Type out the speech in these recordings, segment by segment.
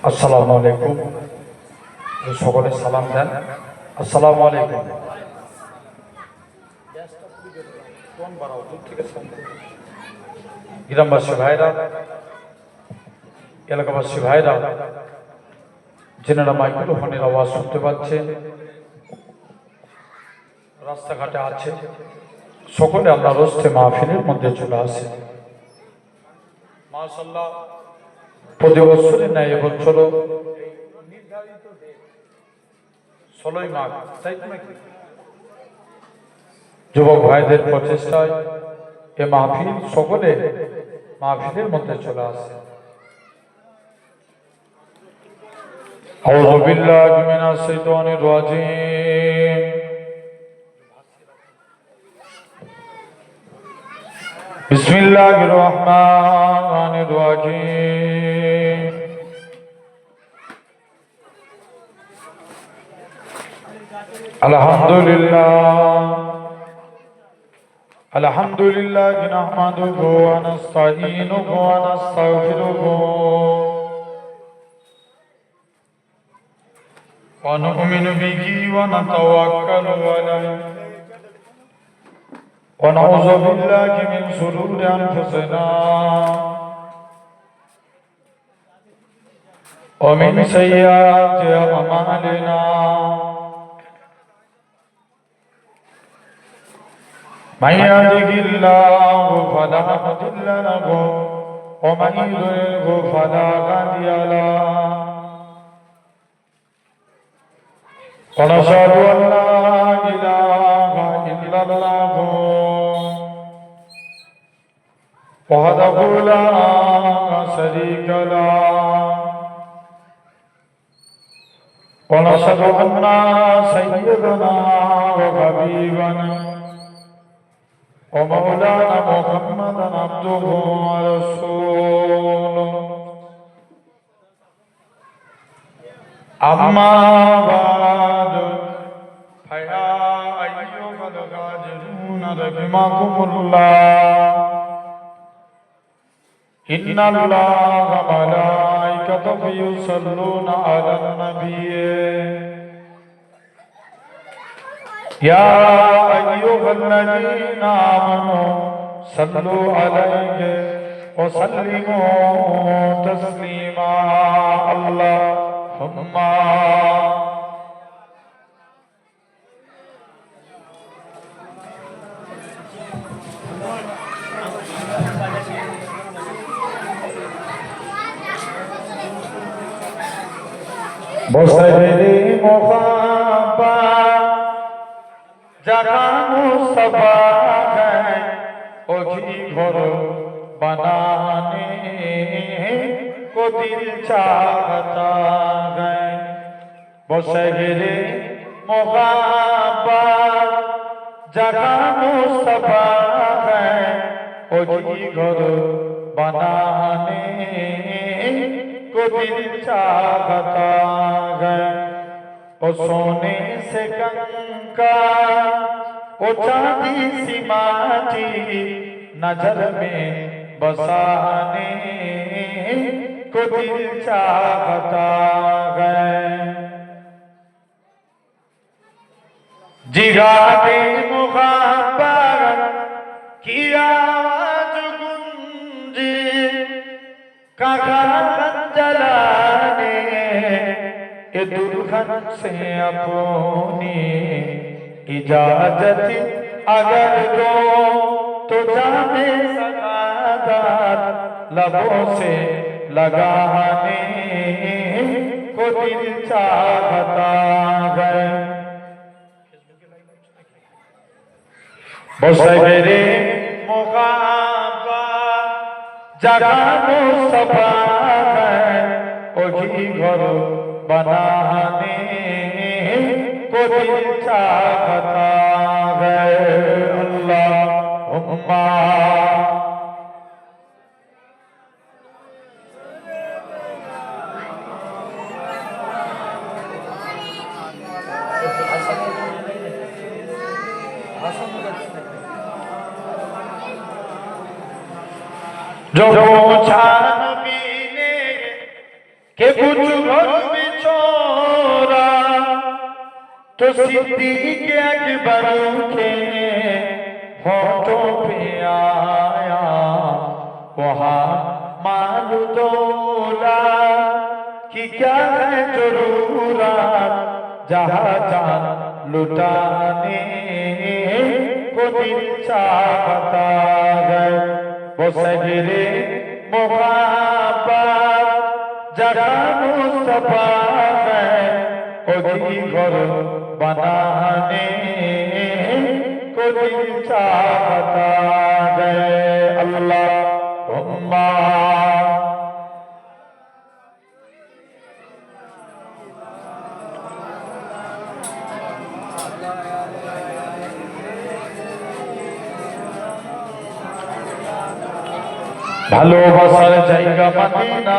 আসসালামু আলাইকুম। সকলে সালাম দেন। আসসালামু আলাইকুম। গ্রামবাসী ভাইরা, এলাকাবাসী ভাইরা, যেনারা মাইক্রোফোনের আওয়াজ শুনতে পাচ্ছেন, রাস্তাঘাটে আছে, সকলে আল্লাহর হস্তে মাহফিলের মধ্যে চলে আসে। মাশাআল্লাহ, প্রতি বছরের ন্যায় এবছর 16ই মাঘ, তাই তো নাকি? যুবক ভাইদের প্রচেষ্টায় এ মাহফিল সকলে মাহফিলের মধ্যে চলে আসে। আউযু বিল্লাহি মিনাশ শাইতানির রাজীম। বিসমিল্লাহির রহমানির রহিম। আলহামদুলিল্লাহ নাহমাদুহু ওয়া নাস্তাঈনুহু ওয়া নাস্তাগফিরুহু ওয়া নু'মিনু বিহি ওয়া নাতাওয়াক্কালু আলাইহি ওয়া নাউযু বিল্লাহি মিন শুরুরি আনফুসিনা ওয়া মিন সাইয়্যাতি আমালিনা। من يهده الله فلا مضل له ومن يضلله فلا هادي له ونشهد أن لا إله إلا الله وحده لا شريك له ونشهد أن سيدنا وحبيبنا ومولانا محمدا عبده ورسوله أما بعد فيا أيها الغادرون رحمكم الله إن الله وملائكته يصلون على النبي يا أيها الذين آمنوا صلوا عليه وسلموا تسليما اللهم بصيري مخابا जगा मुस्तफा है ओही घर बनाने को दिल चाहता है बशहरे मोहब्बत जगा मुस्तफा है ओही घर बनाने को दिल चाहता है ओ सोने से कंकार ओ चांदी सी माटी नजर में बसाने को दिल चाहता है जिगारे मुहाब्बत की आवाज गूंजे काका जलाने ये दुल्हन से अपनी इजाजत अगर दो तो जाने सगादात लबों से लगाने को दिल चाहता है बशहरे मुहाब्बत जगा मुस्तफा है ओही घर बनाने को दिल चाहता है अल्लाहुम्मा जो छानबीने के कुछ घर बिछोरा तो सिद्दीक अकबर के होठों पे आया वहाँ मालूम तोला कि क्या है जरूरत जहाँ जान लुटाने को दिल चाहता है वो सगरे मुहाब्बत जगह मुस्तफा है खुदी घर बनाने को दिल चाहता है अल्लाहुम्मा ভালোবাসার জায়গা মদিনা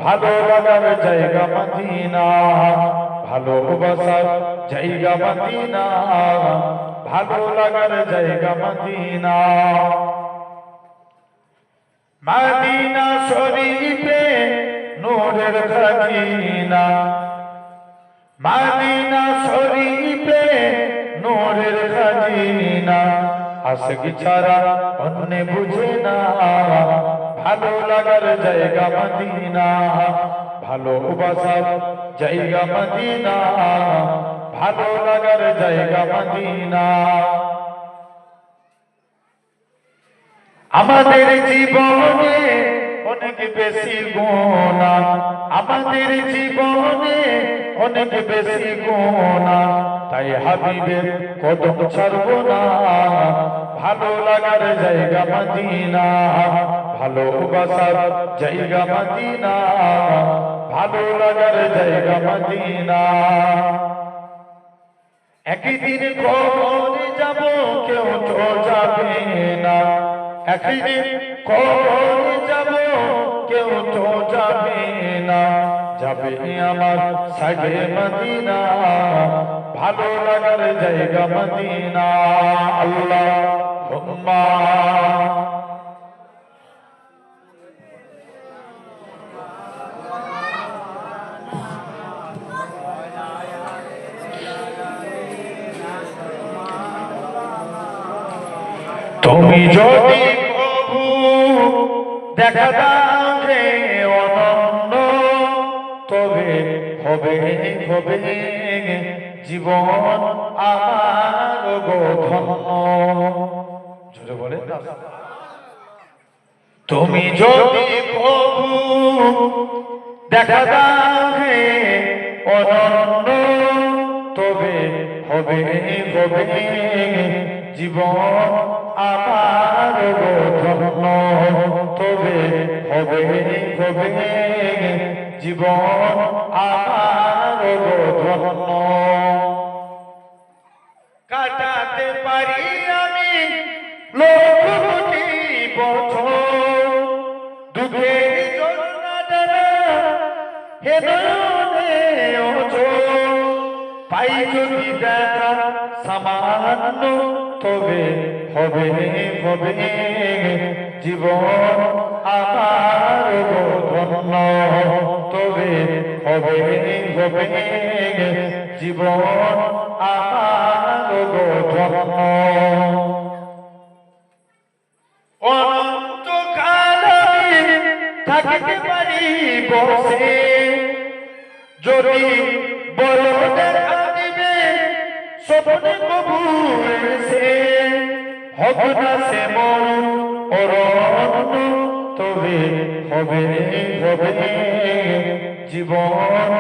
ভালো লাগার জায়গা মদিনা ভালোবাসার জায়গা মদিনা ভালো লাগার জায়গা মদিনা মদিনা শরীফে নূরের খাজিনা মদিনা শরীফে নূরের খাজিনা আশিক ছাড়া অন্য বুঝে না ভালো লাগার জায়গা মদিনা ভালোবাসার জায়গা মদিনা ভালো লাগার জায়গা মদিনা আমাদের জীবনে অনেক বেশি গুনাহ আমাদের জীবনে অনেক বেশি গুনাহ তাই হাবিবের কদম ছাড়ব না ভালো লাগার জায়গা মদিনা ভালোবাসার জায়গা মদিনা ভালো লাগার জায়গা মদিনা একদিন কবরে যাব কেউ তো যাবে না একদিন কবরে যাব কেউ তো যাবে না যাবে আমার সাগে মদিনা ভালো লাগার জায়গা মদিনা আল্লাহুম্মা তুমি যদি প্রভু দেখা দাও রে অনন্য তবে হবে হবে জীবন আমার ধন্য জোরে বলে তুমি যদি প্রভু দেখা দাও রে অনন্য তবে হবে হবে জীবন আমার ধন্য তবে হবে হবে জীবন আমার ধন্য কাটাতে পারি আমি লক্ষ কোটি বছর দুঃখের যন্ত্রণা হে নয়নে ওঝর পাই যদি দেখা সামান্য তবে হবে হবে জীবন আমার ধন্য তবে হবে হবে জীবন আমার ধন্য অনন্তকাল থাকতে পারি বসে যদি বলো দেখা দিবে স্বপ্নে কবুল সে হবে না সে মন অরণ্য তবে হবে হবে জীবন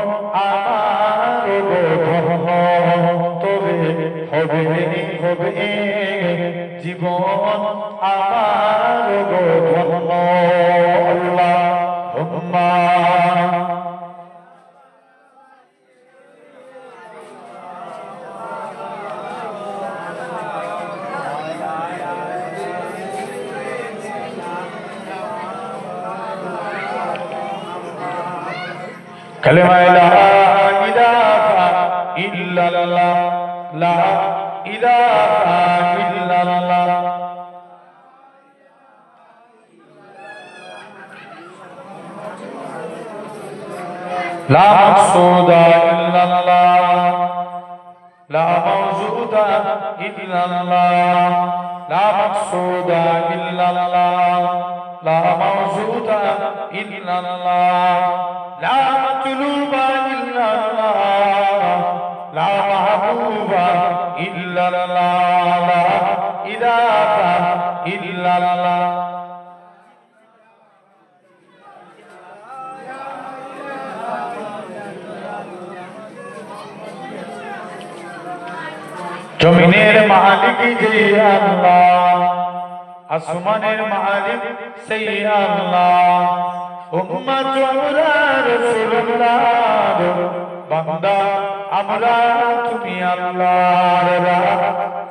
আমার ধন্য তবে হবে হবে জীবন আমার ধন্য আল্লাহুম্মা কালেমা লা ইলাহা ইল্লাল্লাহ লা ইলাহা ইল্লাল্লাহ লা মাকসুদা ইল্লাল্লাহ লা মাওজুদা ইল্লাল্লাহ লা মাকসুদা ইল্লাল্লাহ লা মাওজুদা ইল্লাল্লাহ লা মাতলুবা ইল্লাল্লাহ লা মাহবুবা ইল্লাল্লাহ লা ইলাহা ইল্লাল্লাহ জমিনের মালিক যে আল্লাহ আসমানের মালিক সেই আল্লাহ উম্মত আমরা রাসূলুল্লাহ বান্দা আমরা তুমি আল্লাহর লা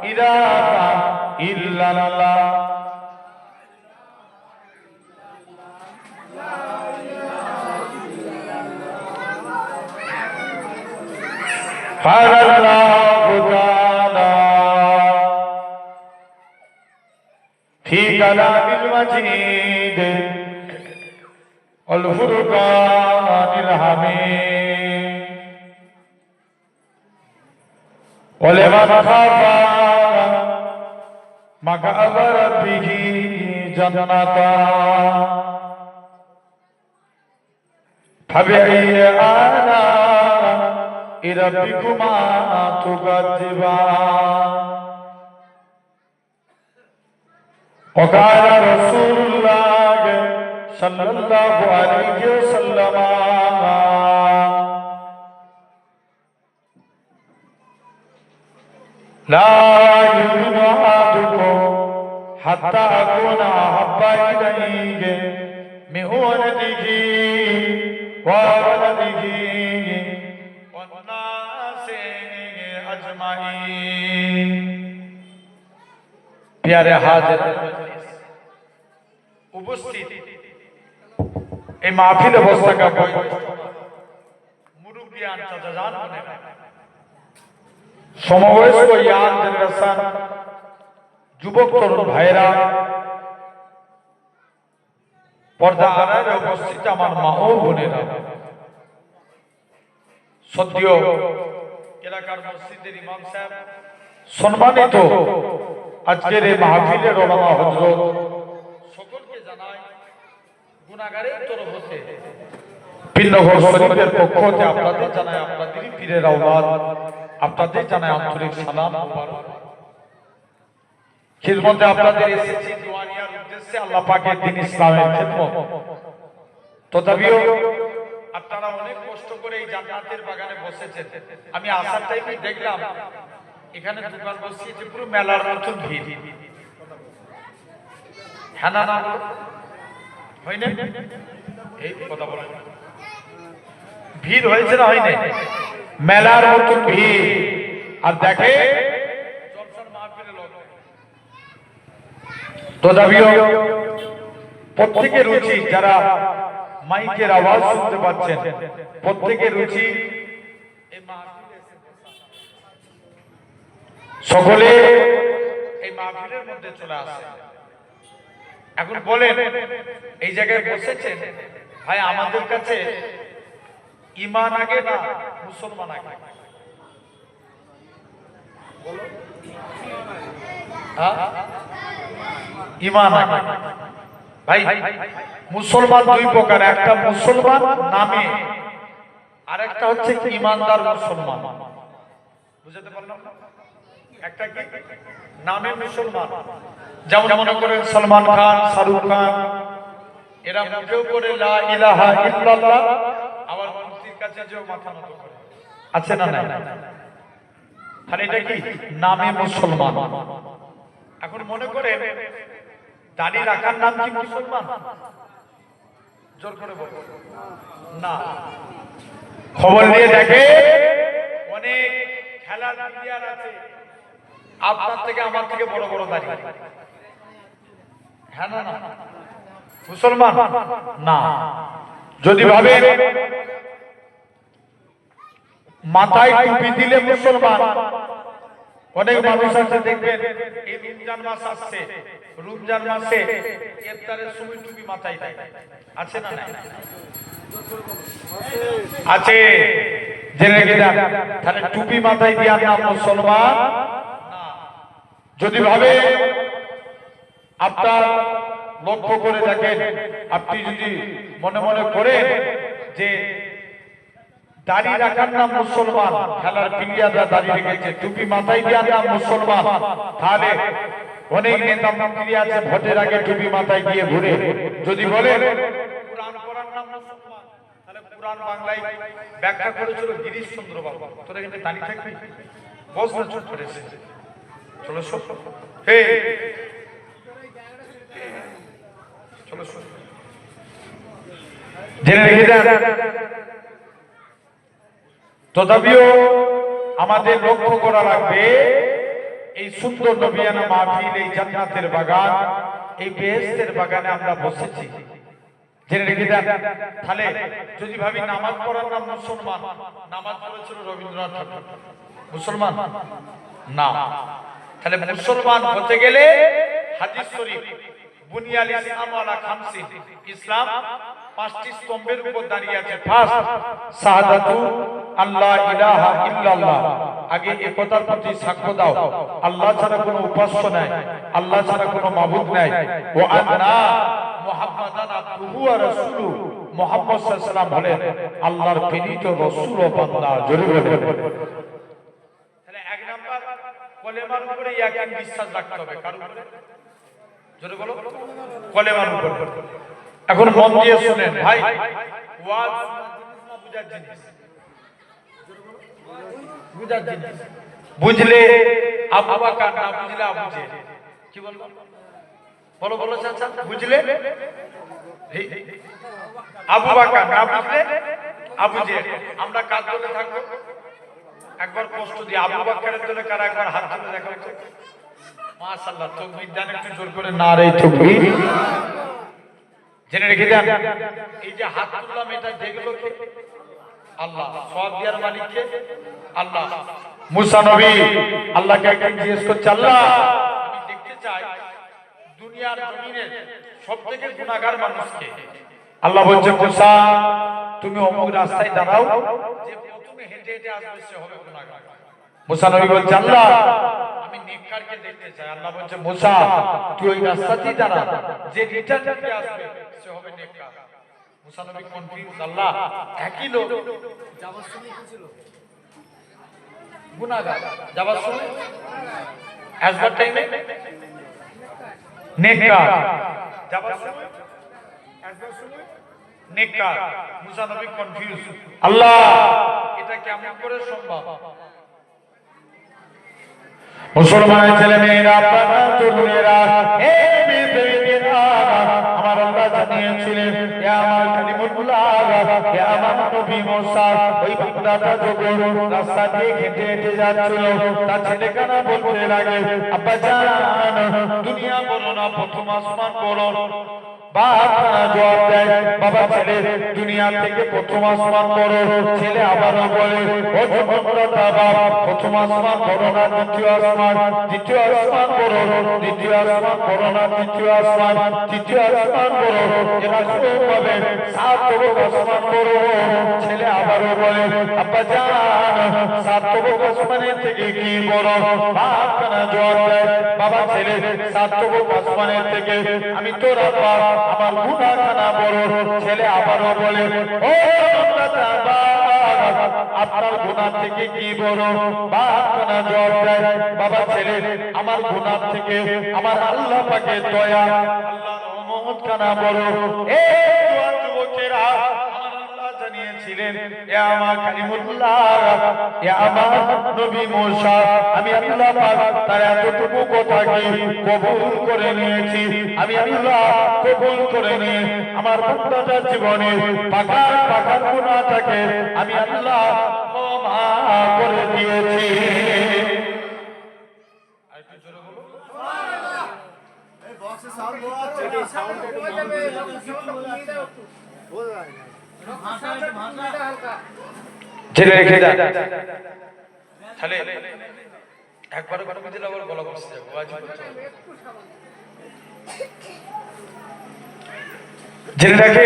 ইলাহা ইল্লাল্লাহ ফারাল্লাহু তাআলা في كلام المجيد والفرقان الحميد ولمن خاف مقام ربه جنتان فبأي آلاء ربكما تكذبان وقال رسول الله صلى الله عليه وسلم لا يؤمن أحدكم حتى أكون أحب إليه من ولده وولده والناس أجمعين प्यारे हाजिर उपस्थित এই মাহফিল অবস্থা का মুরব্বিয়ান চাচাজান বনেরা সমবয়স্ক ইয়াং জেনারেশন যুবক তরুণ ভাইরা পর্দা আড়ালে উপস্থিত আমার মা ও বোনেরা সদ্য এলাকার মসজিদের ইমাম সাহেব সম্মানিত আজকের এই মাহফিলের ওলামা হযরত সকলকে জানাই গুনাহগারের তরফ হতে পিন্নগর শরীফের পক্ষ হতে আপনাদের জানাই আপনাদের পীরের আওলাদ আপনাদের জানাই আন্তরিক সালাম মুবারক খিদমতে আপনাদের এসেছি দোয়া নেওয়ার উদ্দেশ্যে আল্লাহ পাকের দ্বীন ইসলামের খিদমত তথাপিও আপনারা অনেক কষ্ট করে এই জান্নাতের বাগানে বসেছেন আমি আসার টাইমে দেখলাম এখানে দোকান বসিয়েছে পুরো মেলার মতো ভিড় হ্যাঁ না হয় না এই কথা বলা ভিড় হয়েছে না হয়নি মেলার মতো ভিড় আর দেখে জলসার মাহফিলে লোক তথাপিও প্রত্যেকের রুচি যারা মাইকের আওয়াজ শুনতে পাচ্ছেন প্রত্যেকের রুচি এই মাহফিলে সকলে এই মাহফিলের মধ্যে চলে আসে এখন বলেন এই জায়গায় বসেছেন ভাই আমাদের কাছে ঈমান আগে না মুসলমান আগে বলো ঈমান আগে ভাই মুসলমান দুই প্রকার একটা মুসলমান নামে আরেকটা হচ্ছে ঈমানদার মুসলমান বুঝতে পারলাম না একটা কি নামে মুসলমান যেমন মনে করেন সলমান খান শাহরুখ খান এরা মুখেও করে লা ইলাহা ইল্লাল্লাহ আবার মূর্তির কাছে যেও মাথা নত করে আছে না নাই তাহলে এটা কি নামে মুসলমান এখন মনে করে দাড়ি রাখার নাম কি মুসলমান জোর করে বল না খবর নিয়ে দেখে অনেক খেলার প্লেয়ার আছে আপনার থেকে আমার থেকে বড় বড় দাড়ি হ্যাঁ না না মুসলমান না যদি ভাবে মাথায় টুপি দিলে মুসলমান অনেক মানুষ আছে দেখবেন এই রমজান মাস আসছে, রমজান মাসে ইফতারের সময় টুপি মাথায় দেয়, আছে না নাই? আছে, জেনে রেখে দেন। তাহলে টুপি মাথায় দিয়ে নাম মুসলমান না। যদি ভাবে আপনার লক্ষ্য করে দেখেন, আপনি যদি মনে মনে করেন যে দাড়ি রাখার নাম মুসলমান, খেলার পিন্ডিয়াদা দাড়ি রেখেছে, টুপি মাথায় দেওয়ার নাম মুসলমান, তাহলে অনেক নেতা মন্ত্রী আছে ভোটের আগে টুপি মাথায় দিয়ে ঘুরে। যদি বলেন কুরআন পড়ার নাম মুসলমান, তাহলে কুরআন বাংলায় ব্যাখ্যা করেছিল গিরিশ চন্দ্র বাবু। তোরা এখানে দাঁড়িয়ে থাকবি, বস না, চুপ করে চলো সব, হে চলো সব, জেনে রেখে দেন। তথাপিও আমাদের লক্ষ্য করা লাগবে এই সুন্দর নবিয়ানা মাহফিল, এই জান্নাতের বাগান, এই বেহেশতের বাগানে আমরা বসেছি, জেনে রেখে দেন। তাহলে যদি ভাবি নামাজ পড়ার নাম মুসলমান, নামাজ পড়েছিল রবীন্দ্রনাথ ঠাকুর, মুসলমান না। তাহলে মুসলমান হতে গেলে হাদিস শরীফ বুনিয়াল ইসলাম আলা খামসিন, ইসলাম পাঁচটি স্তম্ভের উপর দাঁড়িয়ে আছে। ফার্স্ট শাহাদাতু আল্লাহ ইলাহা ইল্লাল্লাহ, আগে এই কথার প্রতি সাক্ষ্য দাও আল্লাহ ছাড়া কোনো উপাস্য নাই, আল্লাহ ছাড়া কোনো মাবুদ নাই, ওয়া আন্না মুহাম্মাদান আবদুহু ওয়া রাসূলুহু, মুহাম্মদ সাল্লাল্লাহু আলাইহি ওয়াসাল্লাম হলেন আল্লাহর প্রেরিত রাসূল ও বান্দা। জোরে বলেন। তাহলে এক নাম্বার কলেমার উপরে ইয়াকিন, বিশ্বাস রাখতে হবে। কার উপরে? জোরে বলো, কলেমার উপরে। এখন মন দিয়ে শুনেন ভাই, ওয়াজ বুঝার জিনিস, বুঝার জিনিস। বুঝলে আবু বকর, না বুঝলে আবু জেহেল। কি বলবো? বলো বলো চাচা, বুঝলে আবু বকর, না বুঝলে আবু জেহেল। আমরা কার দলে থাকবো? একবার কষ্ট দিয়ে আবু বকরের দলে কারা, একবার হাত তুলে দেখা হচ্ছে। মাশাআল্লাহ, তাকবীর দেন একটু জোর করে, নারে তাকবীর। জেনে রেখে দেন, এই যে হাত তুললাম এটা দেখলো কে? আল্লাহ। সওয়াব দেওয়ার মালিক কে? আল্লাহ। মুসা নবী আল্লাহকে একদিন জিজ্ঞেস করছে, আল্লাহ আমি দেখতে চাই দুনিয়ার জমিনে সবথেকে গুনাহগার মানুষকে। আল্লাহ বলছে, মুসা তুমি অমুক রাস্তায় দাঁড়াও, যে প্রথমে হেঁটে হেঁটে আসবে সে হবে গুনাহগার। মুসা নবী বলছে, আল্লাহ আমি নেককারকে দেখতে চাই। আল্লাহ বলছে, মুসা তুই ওই রাস্তাতেই দাঁড়া, যে রিটার্ন দিতে আসবে সে হবে নেককার। মুসা নবী কনফিউজ, আল্লাহ একই লোক, যাবার সময় কি ছিল? গুনাহগার, যাবার সময় আসবার টাইমে নেককার, যাবার সময় আসবার সময় নেককার। মুসা নবী কনফিউজ, আল্লাহ এটা কেমন করে সম্ভব? মুসলমানের ছেলে মেয়েরা, আপনারা তরুণেরা, হে বিবেকেরা, আমার আল্লাহ জানিয়েছিলেন ইয়া আমার কালিমুল্লাহ, ইয়া আমার নবী মুসা ওই বান্দাটা যখন রাস্তা দিয়ে হেঁটে হেঁটে যাচ্ছিল, তার ছেলেখানা বলতে লাগে, আব্বা জান দুনিয়া বলো না, প্রথম আসমান বলো। বাপ জবাব দেয়, বাবা ছেলে দুনিয়া থেকে প্রথম আসমান বড়। ছেলে আবারও বলে, ও জগন্নাথ বাপ, প্রথম আসমান বড় না দ্বিতীয় আসমান? দ্বিতীয় আসমান বড়। দ্বিতীয় আসমান বড় না তৃতীয় আসমান? তৃতীয় আসমান বড়। এরা সব পাবে, সাত তবক আসমান বড়। ছেলে আবারও বলে, আব্বা জান সাত তবক আসমানের থেকে কি বড়? বাপ কানা জবাব দেয়, বাবা ছেলে সাত তবক আসমানের থেকে আমি তোর আব্বা, আমার গুনাহখানা বড়। ছেলে আবারও বলে, ও আপনার গুনাহ থেকে কি বড়? বাপ কানা জবাব দেয়, বাবা ছেলে আমার গুনাহ থেকে আমার আল্লাহ পাকের দয়া, আল্লাহর রহমত কানা বড়। এ যুবকেরা, আমার আল্লাহ জানিয়েছিলেন ইয়া আমার কালিমুল্লাহ, ইয়া আমার নবী মুসা, আমি আল্লাহ পাক তার এতটুকু কথাকে কবুল করে নিয়েছি। আমি আল্লাহ কবুল করে নিয়ে আমার বান্দাটার জীবনে পাকার পাকার গুনাহটাকে আমি আল্লাহ ক্ষমা করে দিয়েছি। আরেকটু জোরে বলো, সুবহানাল্লাহ। এই বক্সে সাউন্ড হচ্ছে না, সাউন্ড একটু যাবে, বল ভাই জেনে রেখে দেন। তাহলে একবারে কমে দিলে আবার গলা বসে যাবে, ওয়াজিব করতে হবে। জেনে রাখে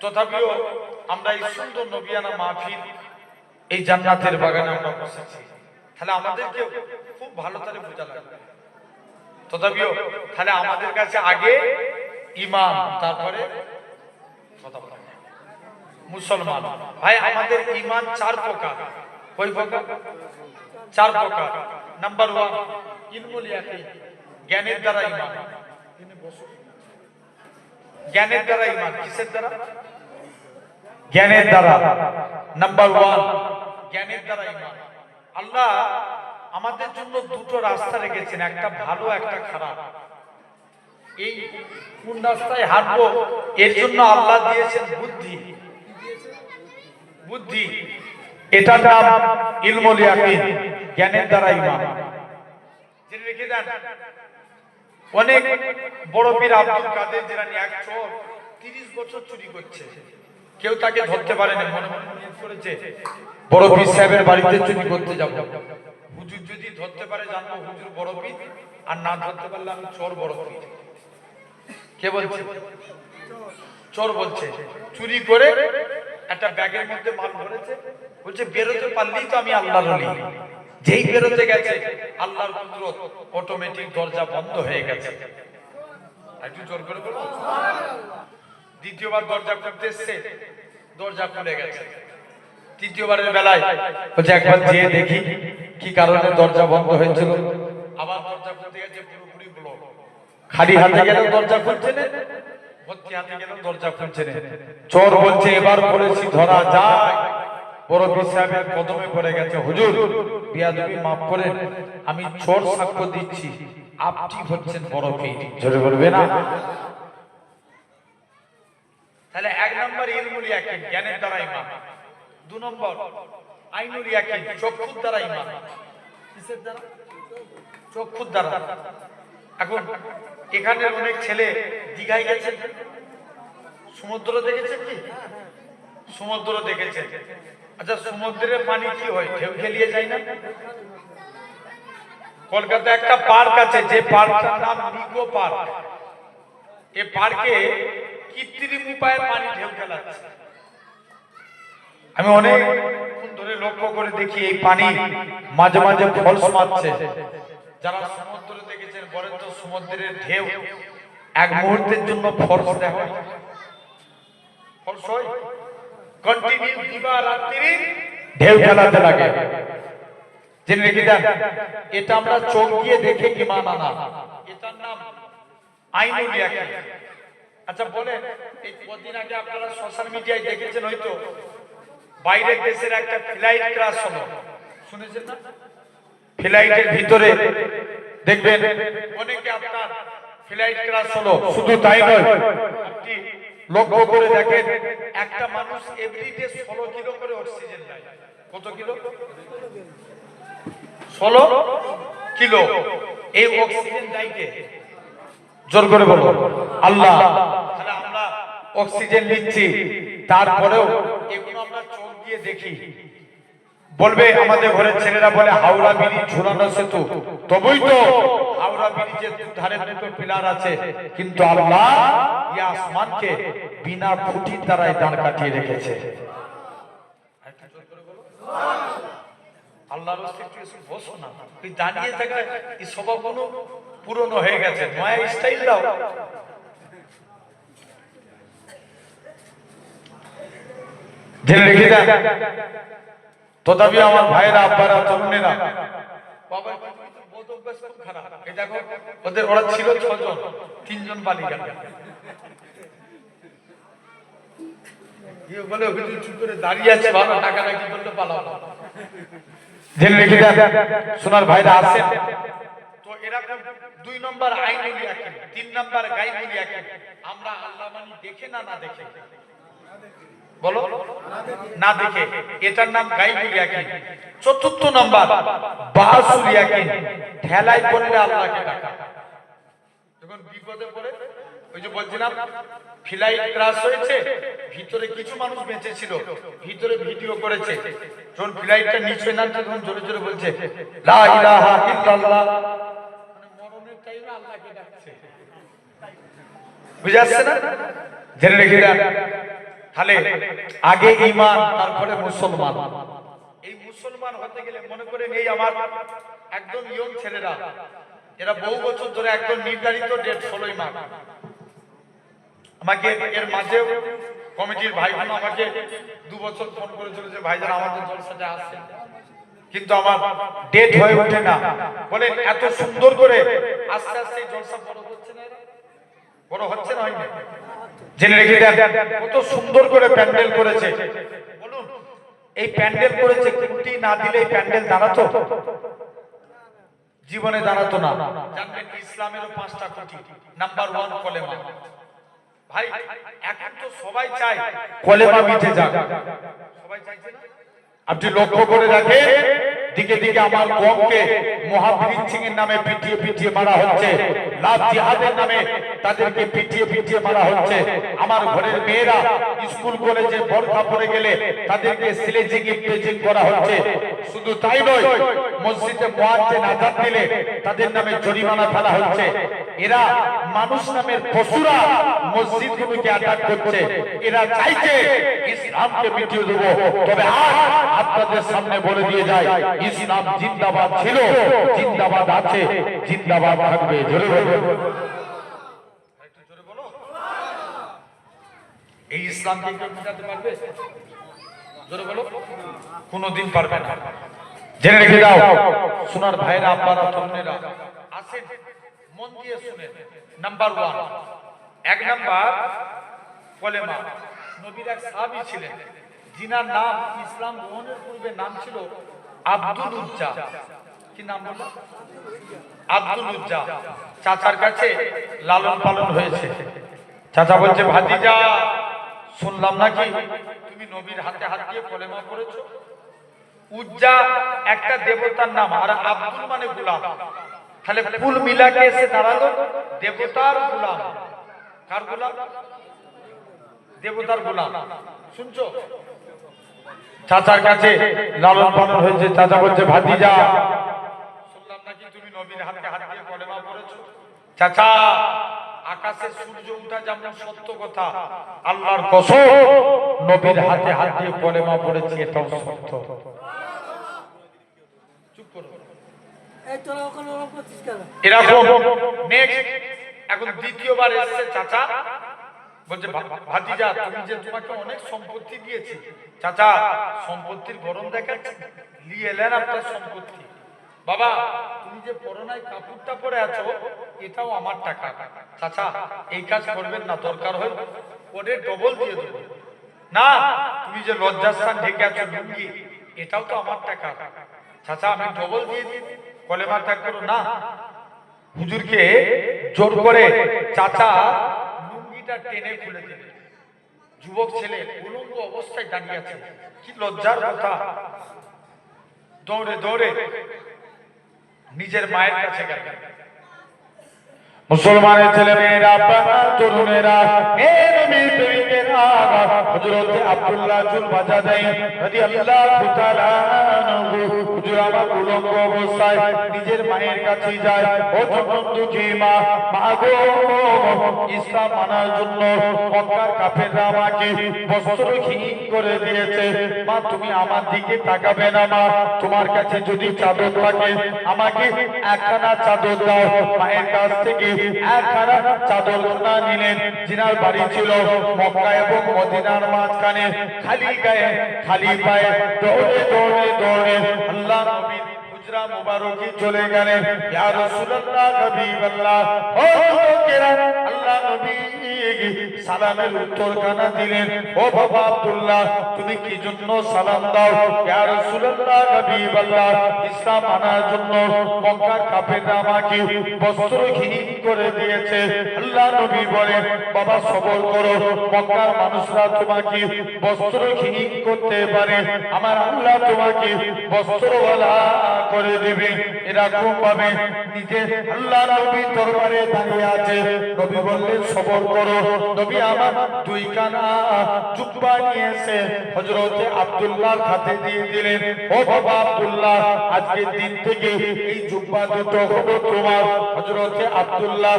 তথাপিও আমরা এই সুন্দর নবিয়ানা মাহফিল, এই জান্নাতের বাগানে আমরা বসেছি, তাহলে আমাদেরকে খুব ভালো তাহলে বোঝা লাগবে। তথাপিও তাহলে আমাদের কাছে আগে ইমান, তারপরে কথা বলা মুসলমান। ভাই আমাদের ইমান 4 প্রকার। কই প্রকার? 4 প্রকার। নাম্বার 1 ইলমুল ইয়াকিন, জ্ঞানের দ্বারা ইমান। জ্ঞানের দ্বারা ইমান। কিসের দ্বারা? জ্ঞানের দ্বারা। নাম্বার 1 জ্ঞানের দ্বারা ইমান। আল্লাহ আমাদের জন্য দুটো রাস্তা রেখেছেন, একটা ভালো একটা খারাপ। এই কোন রাস্তায় হাঁটবো এর জন্য আল্লাহ দিয়েছেন বুদ্ধি। বুদ্ধি, এটার নাম ইলমুল ইয়াকিন, জ্ঞানের দ্বারা ঈমান। জেনে রেখে দেন, অনেক বড় পীর আব্দুল কাদের জিলানী এক চোর 30 বছর চুরি করছে, কেউ তাকে ধরতে পারেনি। মনে মনে নিয়ত করেছে বড় পীর সাহেবের বাড়িতে চুরি করতে যাব, হুজুর যদি ধরতে পারে জানবো হুজুর বড় পীর, আর না ধরতে পারলে আমি চোর বড় পীর। কে বলছে? চোর বলছে। চুরি করে একটা ব্যাগের মধ্যে মাল ভরেছে, বলছে বেরোতে পারলেই তো আমি আল্লাহর ওলি। যেই বেরোতে গেছে আল্লাহর কুদরত, অটোমেটিক দরজা বন্ধ হয়ে গেছে। একটু জোর করে বলো। দ্বিতীয়বার দরজা খুলতে এসছে, দরজা খুলে গেছে। তৃতীয়বারের বেলায় বলছে একবার যেয়ে দেখি কি কারণে দরজা বন্ধ হয়েছিল। আবার দরজা খুলতে গেছে, পুরোপুরি ব্লক। খালি হাতে গেলেও দরজা খুলছে না, ভর্তি হাতে গেলেও দরজা খুলছে না। চোর বলছে এবার বলেছি ধরা যায়। বড় পীর সাহেবের কদমে পড়ে গেছে, হুজুর বিয়াদবি মাফ করেন, আমি চোর সাক্ষ্য দিচ্ছি আপনি হচ্ছেন বড় পীর। জোরে বলবে না? তাহলে 1 নম্বর ইলমুল ইয়াকিন, জ্ঞানের দ্বারা ঈমান। 2 নম্বর আইনুল ইয়াকিন, চক্ষুর দ্বারা ঈমান। কিসের দ্বারা? চক্ষুর দ্বারা। এখন এখানে অনেক ছেলে দীঘায় গেছে, সমুদ্র দেখেছেন কি? সমুদ্র দেখেছেন। আচ্ছা সমুদ্রের পানি কি হয়? ঢেউ খেলিয়ে যায় না? কলকাতায় একটা পার্ক আছে, যে পার্কটার নাম নিকো পার্ক। এই পার্কে কৃত্রিম উপায়ে পানি ঢেউ খেলাচ্ছে। আমি অনেকক্ষণ ধরে লক্ষ্য করে দেখি এই পানি মাঝে মাঝে ফলস মারছে। যারা সমুদ্র দেখেছেন বলেন তো, সমুদ্রের ঢেউ এক মুহূর্তের জন্য ফলস দেয়? ফলস হয়? কন্টিনিউ দিবা রাত্রি ঢেউ খেলাতে লাগে। জেনে রেখে দেন, এটা আমরা চোখ দিয়ে দেখে ঈমান আনা, এটার নাম আইনুল ইয়াকিন। আচ্ছা বলেন, এই কদিন আগে আপনারা সোশ্যাল মিডিয়ায় দেখেছেন হয়তো, বাইরের দেশের একটা ফ্লাইট ক্র্যাশ হলো, শুনেছেন না? ফ্লাইটের ভিতরে দেখবেন অনেকে আপনার ফ্লাইট ক্র্যাশ হলো। শুধু তাই নয়, আপনি লক্ষ্য করে দেখেন একটা মানুষ এভরিডে 16 কিলো করে অক্সিজেন নেয়। কত কিলো? 16 কিলো। এই অক্সিজেন দেয় কে? জোর করে বলো। আল্লাহ। তাহলে আমরা অক্সিজেন নিচ্ছি, তারপরেও এগুলো আমরা চোখ দিয়ে দেখি। বলবে আমাদের ঘরের ছেলেরা বলে হাওড়া ব্রিজ ঝুলানো সেতু, তবেই তো হাওড়া ব্রিজের দুধারে দুটো পিলার আছে, কিন্তু আল্লাহ এই আসমানকে বিনা খুঁটির দ্বারাই দাঁড় কাটিয়ে রেখেছে। আল্লাহর অস্তিত্ব বসো না, তুই দাঁড়িয়ে থাকা এই স্বভাবগুলো পুরনো হয়ে গেছে, নয়া স্টাইল দাও। জেনে রেখে দেন, তথাপি আমার ভাইরা আব্বারা তরুণেরা, বাবা বহুত অভ্যাস খুব খারাপ। এই দেখো ওদের, ওরা ছিল 6 জন, 3 জন পালিয়ে গেল। বলে হুজুর চুপ করে দাঁড়িয়ে আছে, ভালো টাকা নাকি বললে পালাও। জেনে রেখে দেন সোনার ভাইরা আছেন তো, এরকম 2 নম্বর আইনুল ইয়াকিন, 3 নম্বর গায়বুল ইয়াকিন। আমরা আল্লাহ মানি দেখে না না দেখে? বলো না দেখে, এটার নাম গায়বুল ইয়াকিন। 4র্থ নম্বর বাসুল ইয়াকিন, ঠেলায় পড়লে আল্লাহকে ডাকা। যখন বিপদে পড়ে ওই যে বলছিলাম ফ্লাইট ক্রাশ হয়েছে, ভিতরে কিছু মানুষ বেঁচে ছিল, ভিতরে ভিডিও করেছে, যখন ফ্লাইটটা নিচে নামছে তখন জোরে জোরে বলছে লা ইলাহা ইল্লাল্লাহ, মানে মরণের টাইমে আল্লাহকে ডাকছে। বুঝে আসছে না? জেনে রেখে দেন তাহলে আগে ঈমান তারপরে মুসলমান। এই মুসলমান হতে গেলে মনে করেন এই আমার একদম ইয়ং ছেলেরা, এরা বহু বছর ধরে একদম নির্ধারিত ডেট 16ই মার্চ, আমাকে এর মাঝেও কমিটির ভাইগুলো আমাকে 2 বছর ফোন করেছিল যে ভাইজান আমাদের জলসাতে আসছে, কিন্তু আমার ডেট হয়ে ওঠে না। বলে এত সুন্দর করে আস্তে আস্তে জলসা বড় হচ্ছে না, বড় হচ্ছে না, হয়নি? জেনে রেখে দেন কত সুন্দর করে প্যান্ডেল করেছে। বলুন এই প্যান্ডেল করেছে, কুটি না দিলে এই প্যান্ডেল দাঁড়াতো? জীবনে দাঁড়াতো না। জানবেন ইসলামেরও 5টা খুঁটি। নাম্বার 1 কলেমা। ভাই এখন তো সবাই চায় কলেমা মিটে যাক, সবাই চাইছে না? আপনি লক্ষ্য করে রাখেন দিকে দিকে আমার কমকে মুহাফিজ সিং এর নামে পিটিয়ে পিটিয়ে মারা হচ্ছে, লাভ জিহাদের নামে তাদেরকে পিটিয়ে পিটিয়ে মারা হচ্ছে। আমার ঘরের মেয়েরা স্কুল কলেজে বোরকা পরে গেলে তাদেরকে স্লেজিং পেজিং করা হচ্ছে। শুধু তাই নয়, মসজিদে মুয়াজ্জিন আযান দিলে তাদের নামে জরিমানা ফেলা হচ্ছে। এরা মানুষ নামের পশুরা মসজিদগুলোকে অ্যাটাক করছে। এরা চাইছে ইসলামকে মিটিয়ে দেব। তবে আজ আপনাদের সামনে বলে দিয়ে যায় ইসলাম জিন্দাবাদ ছিল, জিন্দাবাদ আছে, জিন্দাবাদ থাকবে। জোরে বলো, একটু জোরে বলো। এই ইসলামকে কেউ মিটাতে পারবে? জোরে বলো, কোনোদিন পারবে না। জেনে রেখে দাও সোনার ভাইরা, আব্বারা, তরুণেরা আসেন মন দিয়ে শুনেন। নাম্বার 1, 1 নাম্বার কলেমা। নবীর এক সাহাবী ছিলেন যিনার নাম ইসলাম গ্রহণের পূর্বে নাম ছিল আব্দুল উজ্জা। কি নাম বলো? আব্দুল উজ্জা। চাচার কাছে লালন পালন হয়েছে। চাচা বলছে ভাতিজা শুনলাম নাকি তুমি নবীর হাতে হাত দিয়ে কলেমা পড়েছো। উজ্জা একটা দেবতার নাম, আর আব্দুল মানে গোলাম। তাহলে কুল মিলাকে এসে দাঁড়ালো দেবতার গোলাম। কার গোলাম? দেবতার গোলাম। শুনছো? চাচার কাছে লালন পালন হয়েছে। চাচা বলছে ভাতিজা শুনলাম নাকি তুমি নবীর হাতে হাত দিয়ে কলেমা পড়েছো। চাচা আকাশের সূর্য ওঠা যেমন সত্য কথা, আল্লাহর কসম নবীর হাতে হাত দিয়ে কলেমা পড়েছি এটাও সত্য। চুপ করো। এরকম নেক্সট এখন দ্বিতীয়বার এসেছে চাচা বলছে ভাতিজা তুমি যে তোমাকে অনেক সম্পত্তি দিয়েছি। চাচা সম্পত্তির গরম দেখাচ্ছে, নিয়ে এলেন আপনার সম্পত্তি। বাবা তুমি যে পরনায় কাপড়টা পরে আছো এটাও আমার টাকা। চাচা এই কাজ করবেন না, দরকার হয় ওরে ডবল দিয়ে দেবো। না তুমি যে লজ্জাস্থান ঢেকে আছো লুঙ্গি এটাও তো আমার টাকা। চাচা আমি ডবল দিয়ে দিই, কলেমা ত্যাগ করো। না, হুজুরকে জোর করে চাচা লুঙ্গিটা টেনে খুলে দিলেন। যুবক ছেলে উলঙ্গ অবস্থায় দাঁড়িয়ে আছে, কি লজ্জার কথা। দৌড়ে দৌড়ে নিজের মায়ের কাছে গেলেন। মুসলমানের ছেলে মেয়েরা, তরুণেরা, হযরত আব্দুল্লাহ জুল বাজাদাই রাদিয়াল্লাহু তাআলা আনহু হুজুর আমার উলঙ্গ অবস্থায় নিজের মায়ের কাছে যায়। ও যখন দুঃখী মা, মা গো ইসলাম মানার জন্য মক্কার কাফেররা আমাকে বস্ত্রহীন করে দিয়েছে। মা তুমি আমার দিকে তাকাবে না। মা তোমার কাছে যদি চাদর থাকে আমাকে একখানা চাদর দাও। মায়ের কাছ থেকে একখানা চাদর না নিলেন। জিনার বাড়ি ছিল মক্কা এবং মদিনার মাঝখানে। খালি গায়ে খালি পায়ে দৌড়ে দৌড়ে দৌড়ে আল্লাহ নবীর হুজরা মুবারকে চলে গেলেন। ইয়া রাসূলুল্লাহ হাবিবাল্লাহ, ও লোকেরা আল্লাহ নবী সালামের উত্তর কানা দিলেন। ও বাবা আব্দুল্লাহ তুমি কি জন্য সালাম দাও? ইয়া রাসূলুল্লাহ হাবিবাল্লাহ ইসলাম আনার জন্য মক্কার কাফেররা আমাকে বস্ত্রহীন করে দিয়েছে। আল্লাহ নবী বলেন বাবা সবর করো, মক্কার মানুষরা তোমাকে বস্ত্রহীন করতে পারে, আমার আল্লাহ তোমাকে বস্ত্রওয়ালা করে দিবে। এরকম ভাবে নিজে আল্লাহ নবী দরবারে দাঁড়িয়ে আছে। নবী বললেন সবর করো। নবী আমার দুই কানা জুব্বা নিয়ে এসে হযরতে আব্দুল্লাহর হাতে দিয়ে দিলেন। ও বাবা আব্দুল্লাহ, আজকের দিন থেকে এই জুব্বা দুটো হলো তোমার। হযরতে আব্দুল্লাহ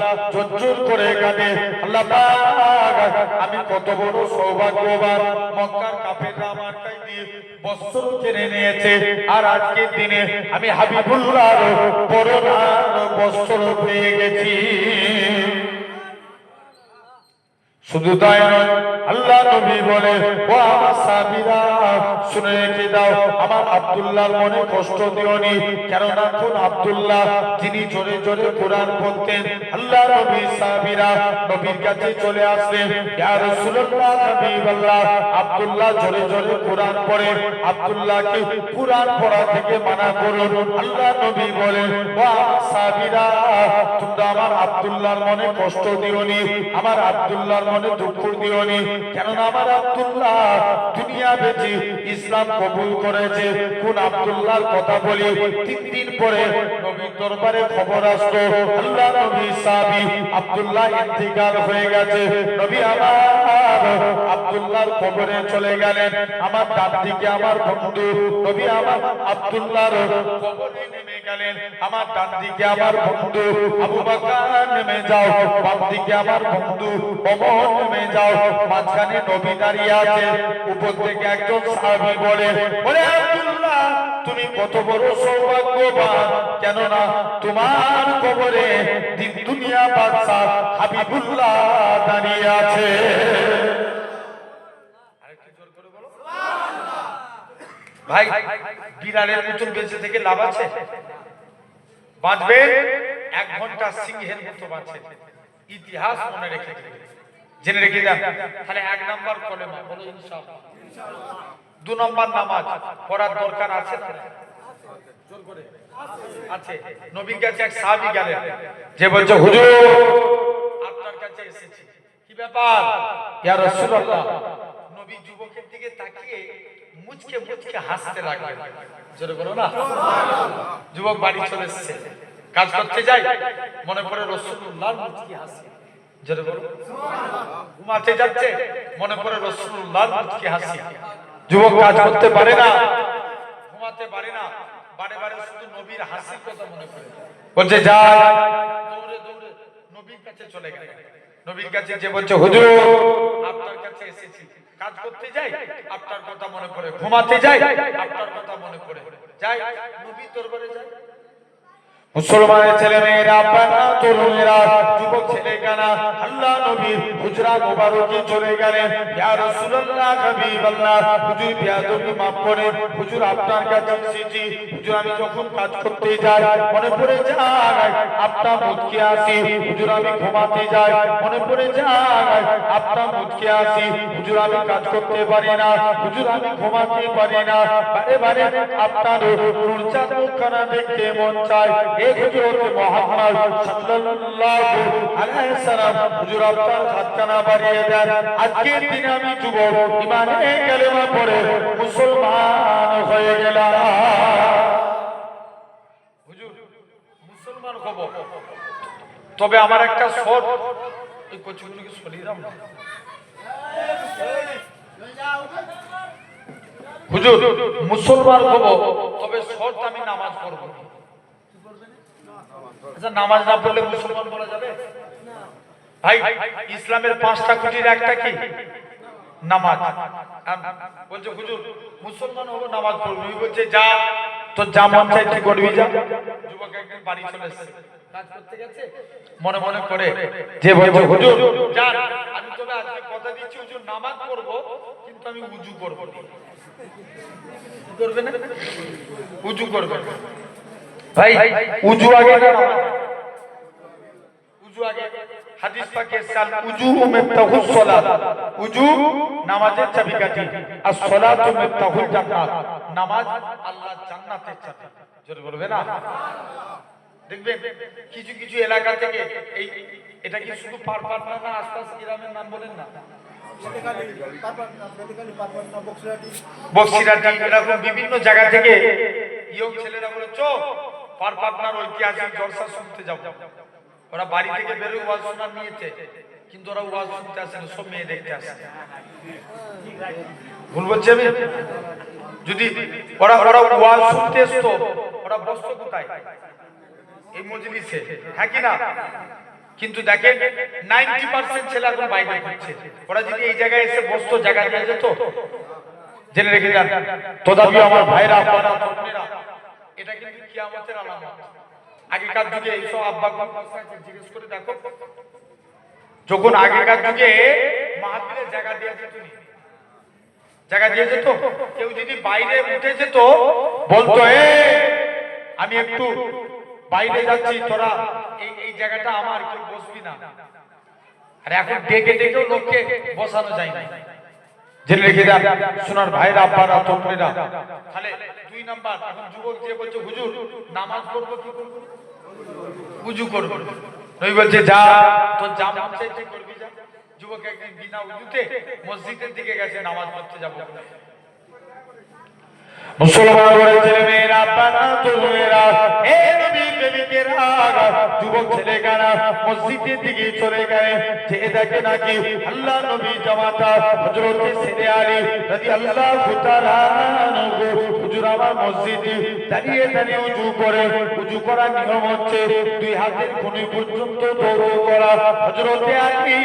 জোর করে কাঁদে, আল্লাহ পাক, আমি কত বড় সৌভাগ্যবান, মক্কার কাফেররা আমার কাছ দিয়ে বস্ত্র কিনে নিয়েছে, আর আজকের দিনে আমি হাবিবুল্লাহর পরনার বস্ত্র পেয়ে গেছি। শুধু তাই নয়, আল্লাহ নবী বলে, ও আমার সাহাবীরা শুনে রেখে দাও, আমার আব্দুল্লাহর মনে কষ্ট দিওনি। কেননা কোন আব্দুল্লাহ যিনি জোরে জোরে কোরআন পড়তেন। আল্লাহ নবী সাহাবীরা নবীর কাছে চলে আসলেন, ইয়া রাসূলুল্লাহ, হাবিবাল্লাহ, আব্দুল্লাহ জোরে জোরে কোরআন পড়ে, আব্দুল্লাহকে কোরআন পড়া থেকে মানা করুন। আল্লাহ নবী বলেন, ও আমার সাহাবীরা, তোমরা আমার আব্দুল্লাহর মনে কষ্ট দিওনি, আমার আব্দুল্লাহর মনে দুঃখ দিওনি। কেননা আমার আব্দুল্লাহ দুনিয়া বেঁচে ইসলাম কবুল করেছে। কোন আব্দুল্লাহর কথা বলি, 3 দিন পরে নবীর দরবারে খবর আসলো, আল্লাহ নবী সাহাবী আব্দুল্লাহ ইন্তেকাল হয়ে গেছে। নবী আমার আব্দুল্লাহর কবরে চলে গেলেন। আমার ডান দিকে আমার বন্ধু নবী আমার আব্দুল্লাহর কবরে নেমে গেলেন। আমার ডান দিকে আমার বন্ধু আবু বকর নেমে যাও, বাম দিকে আমার বন্ধু ওমর নেমে যাও, মাঝখানে নবী দাঁড়িয়ে আছে। উপর থেকে একজন সাহাবী বলে, ওরে আব্দুল্লাহ, তুমি কত বড় সৌভাগ্যবান, কেননা তোমার কবরে দিন দুনিয়া বাদশা হাবিবুল্লাহ দাঁড়িয়ে আছে। ভাই, বিড়ালের মতন বেঁচে থেকে লাভ আছে? বাঁচবে 1 ঘন্টা সিংহের মতো বাঁচে। ইতিহাস মনে রেখে জেনে রেখে যান। তাহলে 1 নাম্বার কলেমা বলো ইনশাআল্লাহ, 2 নাম্বার নামাজ পড়ার দরকার আছে না? জোর করে আছে। নবীর কাছে এক সাহাবী গেলেন, যে বলছে, হুজুর আপনার কাছে এসেছি। কি ব্যাপার? ইয়া রাসূলুল্লাহ। নবী যুবকের দিকে তাকিয়ে মুচকে মুচকে হাসতে লাগলেন। জোরে বলো না সুবহানাল্লাহ। যুবক বাড়ি চলে এসেছে, কাজ করতে যায়, মনে পড়ে রাসূলুল্লাহর মুচকি হাসি। জোরে বলো সুবহানাল্লাহ। ঘুমাতে যাচ্ছে, মনে পড়ে রাসূলুল্লাহর মুচকি হাসি। যুবক কাজ করতে পারে না, ঘুমাতে পারে না, বারে বারে শুধু নবীর হাসির কথা মনে পড়ে। বলছে, যা, দৌড়ে দৌড়ে নবীর কাছে চলে গেল। নবীর কাছে যে বলছে, হুজুর আপনার কাছে এসেছি, কাজ করতে যাই আপনার কথা মনে পড়ে, ঘুমাতে যাই আপনার কথা মনে পড়ে, যাই নবীর দরবারে যাই। মুসলমানের ছেলে মেয়েরা, আব্বারা, তরুণেরা, যুবক ছেলেকানা আল্লাহ নবীর হুজরা মোবারকে চলে গেলেন। ইয়া রাসূলুল্লাহ, হাবিবাল্লাহ, হুজুর বিয়াদবি মাফ করেন, হুজুর আপনার কাছে এসেছি। হুজুর আমি যখন কাজ করতে যাই মনে পড়ে যায় আপনার মুখকে আসি। হুজুর আমি ঘুমাতে যাই মনে পড়ে যায় আপনার মুখকে আসি। হুজুর আমি কাজ করতে পারি না, হুজুর আমি ঘুমাতে পারি না, বারে বারে আপনার নূরজাত মুখখানা দেখতে মন চায়। হুজুর মুহাম্মদ সাল্লাল্লাহু আলাইহি সাল্লাম, হুজুর আপনার হাতখানা বাড়িয়ে দেন। আজকের দিনে আমি যুবক ঈমানে কালেমা পড়ে মুসলমান হয়ে গেলাম। হুজুর মুসলমান হব, তবে আমার একটা শর্ত, এই কচুগুলোকে সরিয়ে দাও না। হুজুর মুসলমান হব, তবে শর্ত আমি নামাজ পড়ব। আচ্ছা, নামাজ না পড়লে মুসলমান বলা যাবে? ভাই, ইসলামের 5টা খুঁটির একটা কি? নামাজ। বলছে, হুজুর মুসলমান হবো, নামাজ পড়বো। বলছে, যা, তোর যা মন চাই তুই করবি, যা। যুবক একদিন বাড়ি চলে এসেছে, কাজ করতে গেছে, মনে মনে করে যে বলছে, হুজুর যান, আমি তবে আজকে কথা দিচ্ছি, হুজুর নামাজ পড়বো, কিন্তু আমি উজু করবো। করবে না? উজু করবে। ভাই, উজু আগে না নামাজ? উজু আগে। হাদিস পাকে সাল উজু মিফতাহুস সালাত, উজু নামাজের চাবিকাঠি, আর সালাতু মিফতাহুল জান্নাত, নামাজ আল্লাহর জান্নাতের চাবি। জোরে বলবে না সুবহানাল্লাহ। দেখবেন কিছু কিছু এলাকা থেকে এই, এটা কি শুধু পারপাটনা না, আশপাশ গ্রামের নাম বলেন না, বক্সিরাটি, এরকম বিভিন্ন জায়গা থেকে ইয়ং ছেলেরা বলে, চো পারপাটনার ঐতিহাসিক জলসা শুনতে যাবো। ওরা বাড়ি থেকে বেরো ওয়াজ শোনা নিয়েছে, কিন্তু ওরা ওয়াজ শুনতে আসে না, সব মেয়ে দেখতে আসে। ভুল বলছি আমি? যদি ওরা ওয়াজ শুনতে আসতো, ওরা বসতো কোথায়? এই মজলিসে, হ্যাঁ কি না? কিন্তু দেখেন 90% ছেলে এখন বাইরে ঘুরছে। ওরা যদি এই জায়গায় এসে বসতো, জায়গা দিয়ে যেত। জেনে রেখে যান, তথাপি আমার ভাইরা, আপনারা, বোনেরা, এটা কিন্তু কিয়ামতের আলামত। আগেকার যুগে এইসব আব্বা জিজ্ঞেস করে দেখো, যখন আগেকার যুগে মাহফিলের জায়গা দিয়ে যেত, জায়গা দিয়ে যেত, কেউ যদি বাইরে উঠে যেত, বলতো আমি একটু বাইরে যাচ্ছি, তোরা এই জায়গাটা আমার, কেউ বসবি না। আর এখন ডেকে ডেকেও লোককে বসানো যায় না। জেনে রেখে দেন সোনার ভাইরা, আব্বারা, বোনেরা। তাহলে 2 নাম্বার, এখন যুবক যে বলছে হুজুর নামাজ পড়বো কি করবো? উজু করবো। নবী বলছে যা, তোর যা মন চাইছে করবি যা। যুবক একদিন বিনা উজুতে মসজিদের দিকে গেছে নামাজ পড়তে যাবো। মুসলমান ঘরের ছেলে মেয়েরা, আপনারা তরুণেরা, হে নবী প্রেমিকেরা, যুবক ছেলেরা মসজিদের দিকে চলে গেলেন। যে দেখে নাকি আল্লাহ নবী জামাতা হযরত সাইয়েদে আলী রাদিয়াল্লাহু তাআলা আনহু হুজুর আমার মসজিদে দাঁড়িয়ে দাঁড়িয়ে উজু করে। উজু করার নিয়ম হচ্ছে 2 হাতের কনুই পর্যন্ত দৌড় করা। হযরত আলী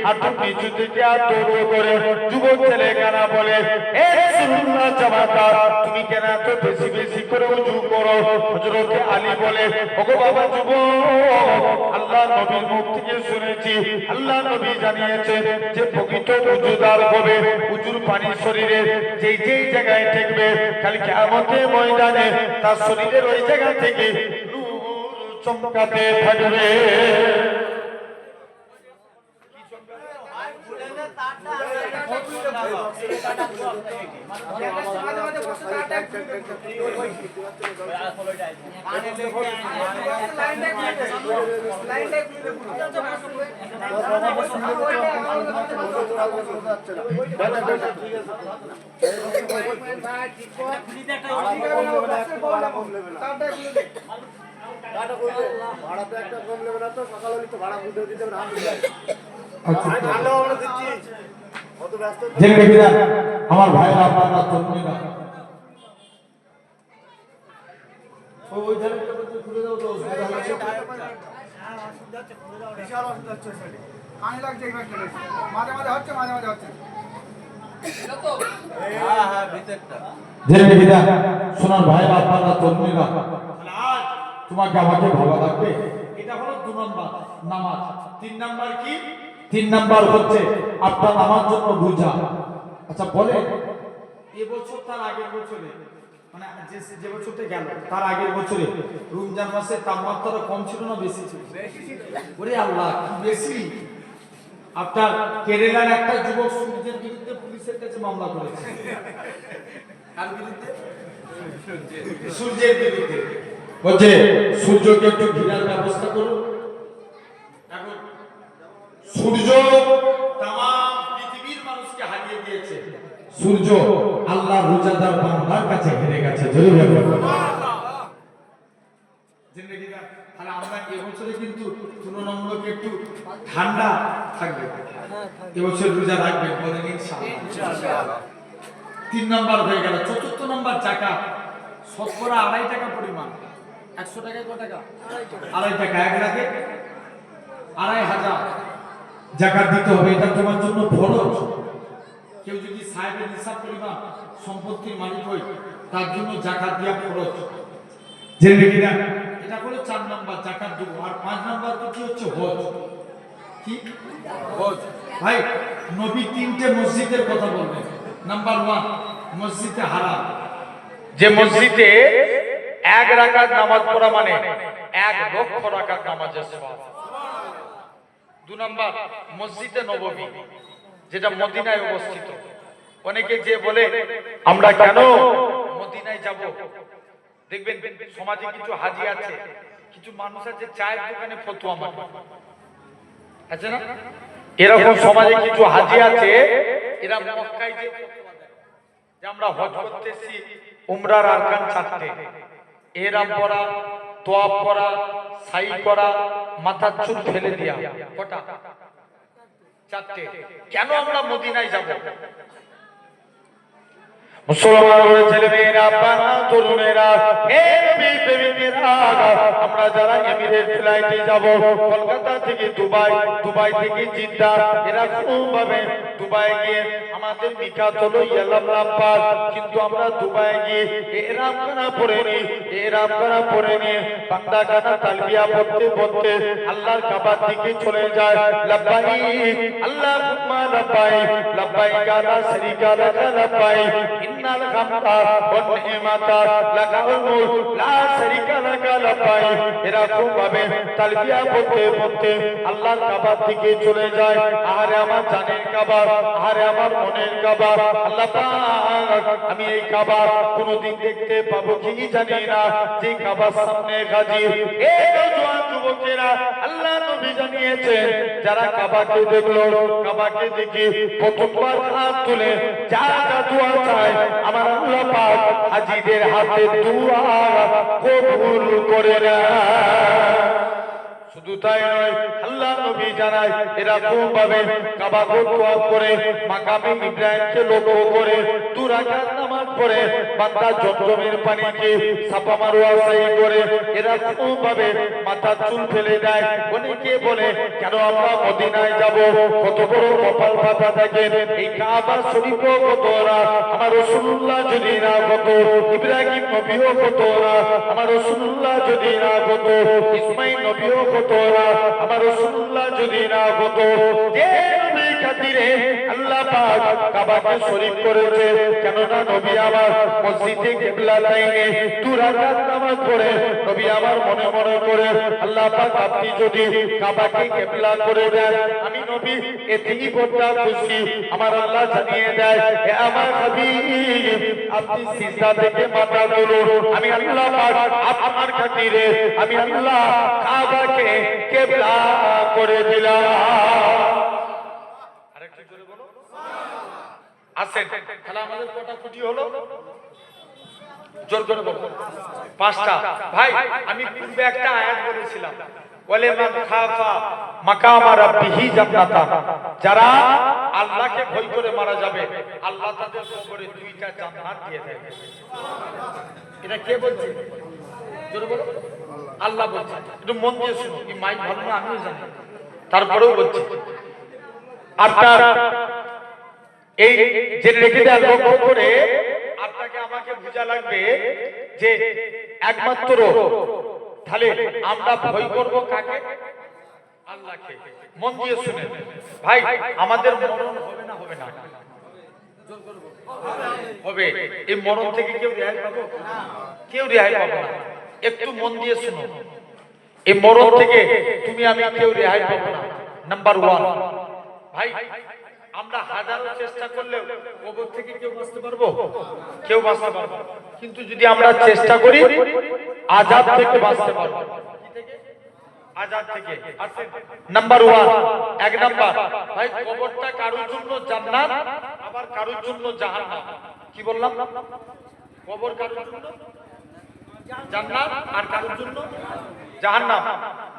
হাত নিচু থেকে দৌড় করে। যুবক ছেলেরা বলে, হে রাসূলুল্লাহ জামাতা, তুমি কেন এত বেশি বেশি করে উজু করো? হযরত আলী বলে, ওগো বাবা যুবক, আল্লাহ নবীর মুখ থেকে শুনেছি, আল্লাহ নবী জানিয়েছেন যে প্রকৃত উজুদার হবে উজুর পানি শরীরে যেই যেই জায়গায় ঠেকবে, কাল কিয়ামতের ময়দানে তার শরীরের ওই জায়গা থেকে নূর চমকাতে থাকবে। আমার ভাইরা, আপনারা তরুণেরা, সোনার ভাইরা, আপনারা তরুণেরা, তোমাকে আমাকে ভালো লাগবে। এটা হলো 2 নম্বর নামাজ। 3 নাম্বার কি? 3 নাম্বার হচ্ছে আপনার আমার জন্য রোজা। আচ্ছা বলে, এবছর তার আগের বছরে, মানে যে বছরটা গেল তার আগের বছরে রমজান মাসে তাপমাত্রা কম ছিল না বেশি ছিল? ওরে আল্লাহ, কি বেশি! আপনার কেরালার একটা যুবক সূর্যের বিরুদ্ধে পুলিশের কাছে মামলা করেছে। কার বিরুদ্ধে? সূর্যের বিরুদ্ধে। বলছে সূর্যকে একটু ঘিরার ব্যবস্থা করুন। এখন সূর্য তামাম পৃথিবীর মানুষকে হারিয়ে দিয়েছে, সূর্য আল্লাহ রোজাদার বান্দার কাছে হেরে গেছে। জরুরি জিন্দেগিটা। তাহলে আমরা এবছরে কিন্তু তুলনামূলক একটু ঠান্ডা থাকবে, এবছর রোজা রাখবেন বলেন ইনশাআল্লাহ। 3 নাম্বার হয়ে গেল। 4th নাম্বার যাকাত। শতকরা 2.5 টাকা পরিমাণ। 100 টাকায় কত টাকা? 2.5 টাকা। 1 লাখে 2.5 যাকাত দিতে হবে। এটা তোমার জন্য ফরজ। কেউ যদি সাহেবের নিসাব পরিমাণ সম্পত্তির মালিক হয়, তার জন্য যাকাত দেওয়া ফরজ। জেনে রেখে দেন, এটা হলো 4 নাম্বার যাকাত দেব। আর 5 নাম্বার কি হচ্ছে? হজ। কি হজ? ভাই নবী 3টে মসজিদের কথা বললেন। নাম্বার 1 মসজিদে হারাম, যে মসজিদে 1 রাকাত নামাজ পড়া মানে 1 লক্ষ রাকাত নামাজের সওয়াব। 2 নাম্বার মসজিদে নববী, যেটা মদিনায় অবস্থিত। অনেকে যে বলে আমরা কেন মদিনায় যাব, দেখবেন সমাজে কিছু হাজি আছে, কিছু মানুষ আছে চায়ের দোকানে ফতোয়া মারে, আছে না? এরকম সমাজে কিছু হাজি আছে, এরা মক্কায় যে আমরা হজ করতেছি, উমরার আরকান 4টে, ইহরাম পরা, তোয়াব করা, সাই করা, মাথার চুল ফেলে দিয়া, কটা? চারটে। কেন আমরা মদিনায় যাব? মুসলমান ছেলেমেয়েরা, বাবা তরুণেরা, হে নবী প্রেমিকেরা, আমরা যারা এমিরেট ফ্লাইটে যাব, কলকাতা থেকে দুবাই, দুবাই থেকে জিদ্দা, এরকম ভাবে দুবাই গিয়ে আমাদের মিকাত হলো ইয়ালামলাম্পার, কিন্তু আমরা দুবাই গিয়ে এরাম কানা পড়ে নি, এরাম কানা পড়ে নি, বান্দা কানা তালবিয়া পড়তে পড়তে আল্লাহর কাবার দিকে চলে যায়। লাব্বাইক আল্লাহুম্মা লাব্বাইক, লাব্বাইক লা শারীকা লাক লাব্বাইক, ইন্নাল হামদা ওয়ান নি'মাতা লাকাল মুলক লা শারীকা লাক লাব্বাইক। এরকম ভাবে তালবিয়া পড়তে পড়তে আল্লাহর কাবার দিকে চলে যায়। আরে আমার জানের কাবা, আরে আমার মনের কাবা, আল্লাহ পাক আমি এই কাবা কোনদিন দেখতে পাবো কি জানি না, যে কাবার সামনে হাজির। এ নওজোয়ান যুবকেরা, আল্লাহ নবী জানিয়েছেন যারা কাবাকে দেখলো, কাবাকে দেখে প্রথমবার হাত তুলে যা যা দোয়া চায় আমার আল্লাহ পাক হাজীদের হাতে দোয়া কবুল করে নেয়। শুধু তাই নয়, আল্লাহ নবী জানায় এরকম ভাবে কাবাকে তোয়াফ করে মাকামে ইব্রাহিমকে লক্ষ্য করে 2 রাকাত নামাজ পড়ে বান্দা জমজমের পানিকে সাফা মারওয়া সাই করে এরকম ভাবে মাথার চুল ফেলে দেয়। অনেকে বলে কেন আমরা মদিনায় যাব? কত বড় কপাল ফাটা থাকে। এই কাবা শরীফ কত না, আমার রাসূলুল্লাহ যদি না কত, ইব্রাহিম নবীও কত না, আমার রাসূলুল্লাহ যদি না কত, ইসমাঈল নবীও কত না, আমার রাসূলুল্লাহ যদি না কত, যে নবীর খাতিরে আল্লাহ পাক কাবাকে শরীফ করেছে। কেননা নবী আমার মসজিদে কিবলাতাইনে 2 রাকাত নামাজ পড়ে নবী আমার মনে মনে করে আল্লাহ পাক আপনি যদি কাবাকে কিবলা করে দেন, আমি নবী এতেই বড় খুশি। আমার আল্লাহ জানিয়ে দেয়, হে আমার হাবিব আপনি সিজদা থেকে মাথা তুলুন, আমি আল্লাহ পাক আপনার খাতিরে আমি আল্লাহ কাবাকে কিবলা করে দিলাম। আরেকটু জোরে বলো। আসেন, তাহলে আমাদের কটা খুঁটি হলো? জোর করে বলো। 5টা। ভাই আমি পূর্বে একটা আয়াত বলেছিলাম, ওয়ালে মান খাফা মাকাম রাব্বিহি জান্নাতা, যারা আল্লাহকে ভয় করে মারা যাবে আল্লাহ তাদের কবরে 2টা জান্নাত দিয়ে দেবে। এটা কে বলছে? জোরে বলো। আল্লাহ বলছে। একটু মন দিয়ে শুনো, কি মাইক ভালো না আমিও জানি, তারপরেও বলছি। আপনার এই যে রেখে দেওয়ার লক্ষ্য করে আপনাকে আমাকে বোঝা লাগবে যে একমাত্র তাহলে আমরা ভয় করব কাকে? আল্লাহকে। মন দিয়ে শুনে ভাই, আমাদের মরণ হবে না? হবে না? হবে। এই মরণ থেকে কেউ রেহাই পাবো? কেউ রেহাই পাবো না। একটু মন দিয়ে শুনো, এই মরণ থেকে তুমি আমি কেউ রেহাই পাবো না। নাম্বার 1 ভাই, আমরা হাজারো চেষ্টা করলেও কবর থেকে কেউ বাঁচতে পারবো? কেউ বাঁচতে পারবো। কিন্তু যদি আমরা চেষ্টা করি আযাব থেকে বাঁচতে পারবো। কি থেকে? আযাব থেকে। নাম্বার 1, 1 নাম্বার ভাই, কবরটা কারোর জন্য জান্নাত, আবার কারোর জন্য জাহান্নাম। কি বললাম? কবর কারোর জন্য জান্নাত আর কারোর জন্য জাহান্নাম।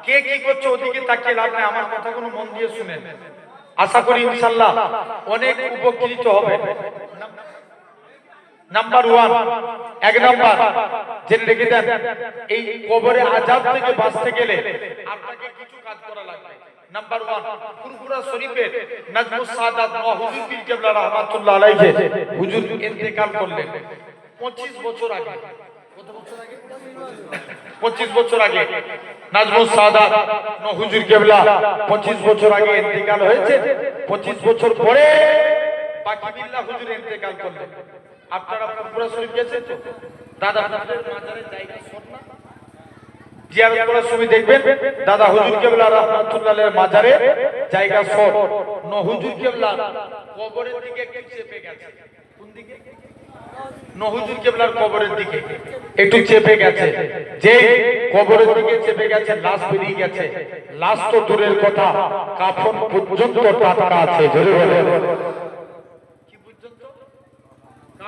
কে কি করছে ওদিকে তাকিয়ে লাভ নেই, আমার কথাগুলো মন দিয়ে শুনেন। আশা করি ইনশাআল্লাহ অনেক উপকৃত হবে। নাম্বার 1, 1 নাম্বার জেনে রেখে দেন, এই কবরে আযাব থেকে বাঁচতে গেলে আপনাকে কিছু কাজ করা লাগবে। নাম্বার 1, ফুরফুরা শরীফের নাজমুস সাদাত হুজুর পীর কেবলা রাহমাতুল্লাহ আলাইহি হুজুর ইন্তেকাল করলেন 25 বছর আগে। কত বছর আগে? 25 বছর আগে নাজমুস সাদাত হুজুর কেবলা 25 বছর আগে ইন্তেকাল হয়েছে। 25 বছর পরে বাকি বিল্লাহ হুজুর ইন্তেকাল করলেন। আপনারা ফুরফুরা শরীফ গেছেন তো? দাদা হুজুরের মাজারের জায়গা শর্ট না? জিয়ারত করার সময় দেখবেন দাদা হুজুর কেবলা রাহমাতুল্লাহ আলাইহির মাজারে জায়গা শর্ট। হুজুর কেবলা কবরের দিকে একটু চেপে গেছে। কোন দিকে? হুজুর কেবলার কবরের দিকে একটু চেপে গেছে। যে কবরের দিকে চেপে গেছে, লাশ বেরিয়ে গেছে। লাশ তো দূরের কথা, কাফন পর্যন্ত টাটকা আছে। জোরে বলে। কি পর্যন্ত?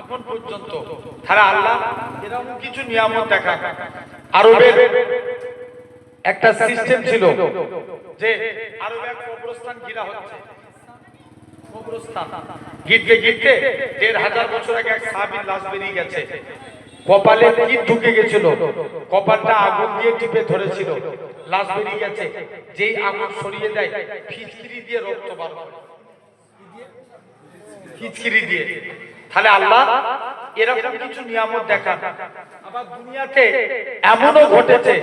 এখন পর্যন্ত। তাহলে আল্লাহ এরকম কিছু নিয়ামত দেখা। আরবের একটা সিস্টেম ছিল যে আরবে এক কবরস্থান ঘিরা হচ্ছে, কবরস্থান ঘিরতে ঘিরতে ১৫০০ বছর আগে এক সাহাবীর লাশ বেরিয়ে গেছে। কপালে কি ঢুকে গেছিল, কপালটা আগুন দিয়ে টিপে ধরেছিল, লাশ বেরিয়ে গেছে। যেই আগুন সরিয়ে দেয়, ফিচকিরি দিয়ে রক্ত বার হয়, ফিচকিরি দিয়ে। তাহলে আল্লাহ এরকম কিছু নিয়ামত দেখান। আবার দুনিয়াতে এমনও ঘটেছে,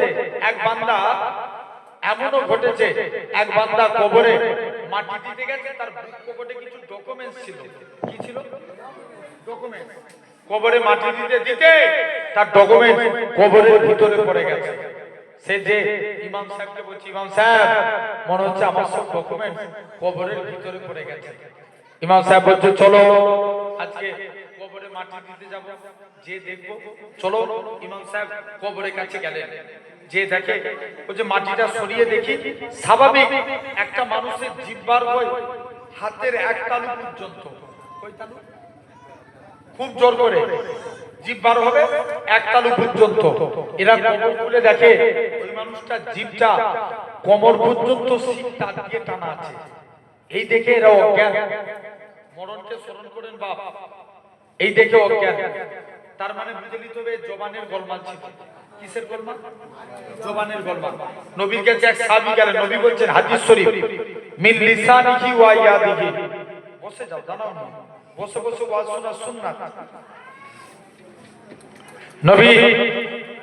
এক বান্দা কবরে মাটি দিতে গেছে, তার পকেটে কিছু ডকুমেন্টস ছিল। কি ছিল? ডকুমেন্ট। কবরে মাটি দিতে দিতে তার ডকুমেন্ট কবরের ভিতরে পড়ে গেছে। সে যে ইমাম সাহেবকে বলছে, ইমাম সাহেব মনে হচ্ছে আমার সব ডকুমেন্ট কবরের ভিতরে পড়ে গেছে। ইমাম সাহেব বলছে, চলো আজকে কবরে মাটি দিতে যাব, যে দেখবো। চলো। ইমাম সাহেব কবরের কাছে গেলেন, যে দেখে বলছে মাটিটা সরিয়ে দেখি, স্বাভাবিক একটা মানুষের জিহ্বার হয় হাতের এক তালু পর্যন্ত। কই তালু? খুব জোর করে জিহ্বার হবে এক তালু পর্যন্ত। এরা কবর খুলে দেখে ওই মানুষটার জিহ্বটা কোমর পর্যন্ত সিটটা দিয়ে টানা আছে। এই দেখে এরা অজ্ঞান। মরণকে স্মরণ করেন বাপ, এই দেখে অজ্ঞান। তার মানে বুঝে নিতে হবে জবানের গোলমাল ছিল। কিসের গোলমাল? জবানের গোলমাল। নবীর কাছে এক সাহাবী গেলেন, নবী বলছেন হাদিস শরীফ, মিন লিসানিহি ওয়া ইয়াদিহি। বসে যাও, দাঁড়াও না, বসে বসে ওয়াজ শোনা সুন্নাত। নবী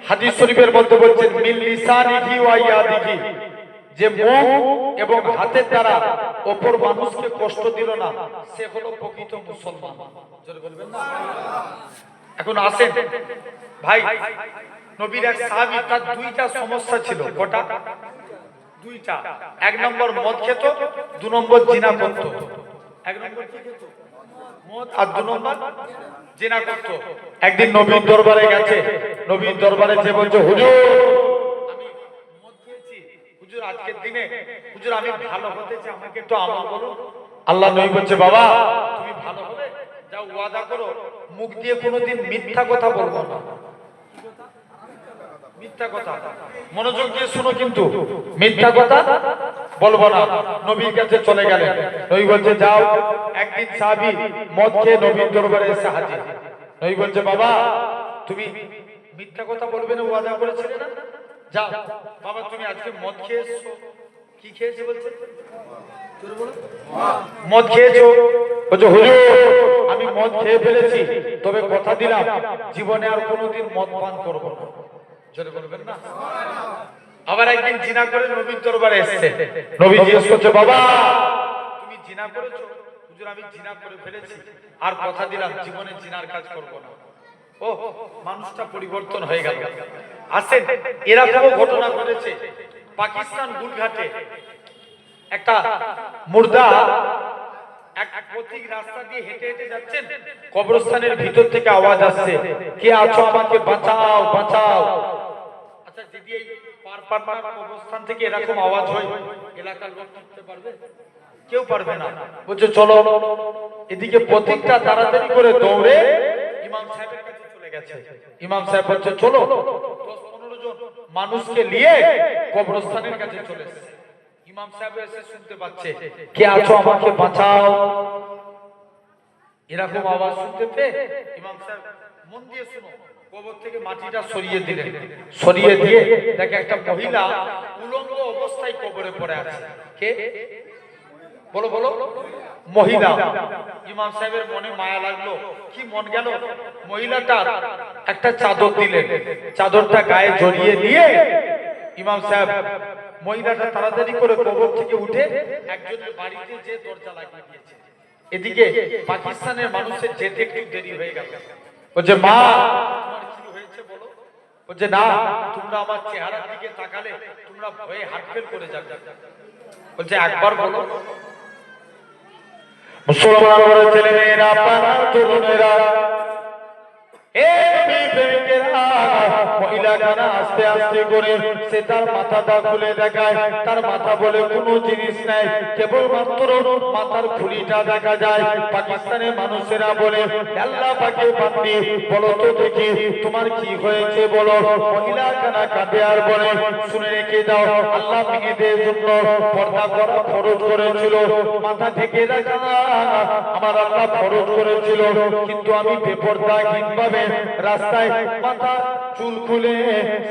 হাদিস শরীফের মধ্যে বলছেন মিন লিসানিহি ওয়া ইয়াদিহি, যে মুখ এবং হাতের দ্বারা অপর মানুষকে কষ্ট দিল না, সে হলো প্রকৃত মুসলমান। জোরে বলবেন না? এখন আসেন ভাই, নবীর এক সাহাবী, তার দুইটা সমস্যা ছিল। কটা? দুইটা। এক নম্বর মদ খেত, দু নম্বর জিনা করত। এক নম্বর কি খেত? মদ, আর দু নম্বর জিনা করত। একদিন নবীর দরবারে গেছে, নবীর দরবারে যে বলছে, হুজুর আমি মদ খেয়েছি, হুজুর আজকের দিনে হুজুর আমি ভালো হতে চাই, আমাকে একটু আমল করুন। আল্লাহ নবী বলছে, বাবা তুমি ভালো হবে, যাও ওয়াদা করো মুখ দিয়ে কোনোদিন মিথ্যা কথা বলবো না। মিথ্যা কথা, মনোযোগ দিয়ে শুনো কিন্তু, মিথ্যা কথা বলবো না। নবীর কাছে চলে গেলেন, নবী বলছে যাও। একদিন সাহাবী মদ খেয়ে নবীর দরবারে এসে হাজির। নবী বলছে, বাবা তুমি মিথ্যা কথা বলবে না, ওয়াদা করেছিলে না, যাও। বাবা তুমি আজকে মদ খেয়েছো। কি খেয়েছো বলছে? মদ খেয়েছো? বলছে হুজুর আমি মদ খেয়ে ফেলেছি, তবে কথা দিলাম জীবনে আর কোনোদিন মদ পান করব না। জোরে বলবেন না? আবার একদিন জিনা করে নবীর দরবারে এসেছে। নবী জিজ্ঞেস করছে, বাবা তুমি জিনা করেছো? হুজুর আমি জিনা করে ফেলেছি, আর কথা দিলাম জীবনে জিনার কাজ করব না। ও মানুষটা পরিবর্তন হয়ে গেল। আসেন এরকম ঘটনা ঘটেছে পাকিস্তান গুলঘাটে। একটা মুর্দা এক পথিক রাস্তা দিয়ে হেঁটে হেঁটে যাচ্ছেন, কবরস্থানের ভিতর থেকে আওয়াজ আসছে, কে আছো আমাকে বাঁচাও বাঁচাও। আচ্ছা যদি এই পার কবরস্থান থেকে এরকম আওয়াজ হয়, এলাকার লোক উঠতে পারবে? কেউ পারবে না। বলছে চলো। এদিকে পথিকটা তাড়াতাড়ি করে দৌড়ে ইমাম সাহেবের কাছে চলে গেছে। ইমাম সাহেব বলছে চলো। 10-15 জন মানুষকে নিয়ে কবরস্থানের কাছে চলে এসেছে। ইমাম সাহেব এসে শুনতে পাচ্ছে, কে আছো আমাকে বাঁচাও। এরকম আওয়াজ শুনতে পেয়ে ইমাম সাহেব মন দিয়ে শুনো, কবর থেকে মাটিটা সরিয়ে দিলেন। সরিয়ে দিয়ে দেখে একটা মহিলা উলঙ্গ অবস্থায় কবরে পড়ে আছে। কে? বলো বলো। মহিলা। ইমাম সাহেবের মনে মায়া লাগলো, কি মন গেল, মহিলাটার একটা চাদর দিলেন। চাদরটা গায়ে জড়িয়ে দিয়ে ইমাম সাহেব মহিলাটা তাড়াতাড়ি করে কবর থেকে উঠে একজনের বাড়িতে যে দরজা লাগিয়ে দিয়েছে। এদিকে পাকিস্তানের মানুষের যেতে একটু দেরি হয়ে গেল। বলছে মা তোমার কি হয়েছে বলো। বলছে না তোমরা আমার চেহারার দিকে তাকালে তোমরা ভয়ে হাটফেল করে যাবে। বলছে একবার বলো। মুসলমান ছেলেমেয়েরা, পাড়ার তরুণেরা, এ প্রেমিকেরা, মহিলা মহিলাখানা আস্তে আস্তে করে সে তার মাথাটা খুলে দেখায়, তার মাথা বলে কোনো জিনিস নাই, কেবলমাত্র মাথার খুলিটা দেখা যায়। পাকিস্তানের মানুষেরা বলে আল্লাহ পাকে বান্দি বলো তো দেখি তোমার কি হয়েছে বলো। মহিলাখানা কাঁদে আর বলে শুনে রেখে দাও, আল্লাহ মেয়েদের জন্য পর্দা করা ফরজ করেছিল, মাথা ঢেকে রাখা আমার আল্লাহ ফরজ করেছিল, কিন্তু আমি বেপরদাহীনভাবে রাস্তায় মাথা চুল খুলে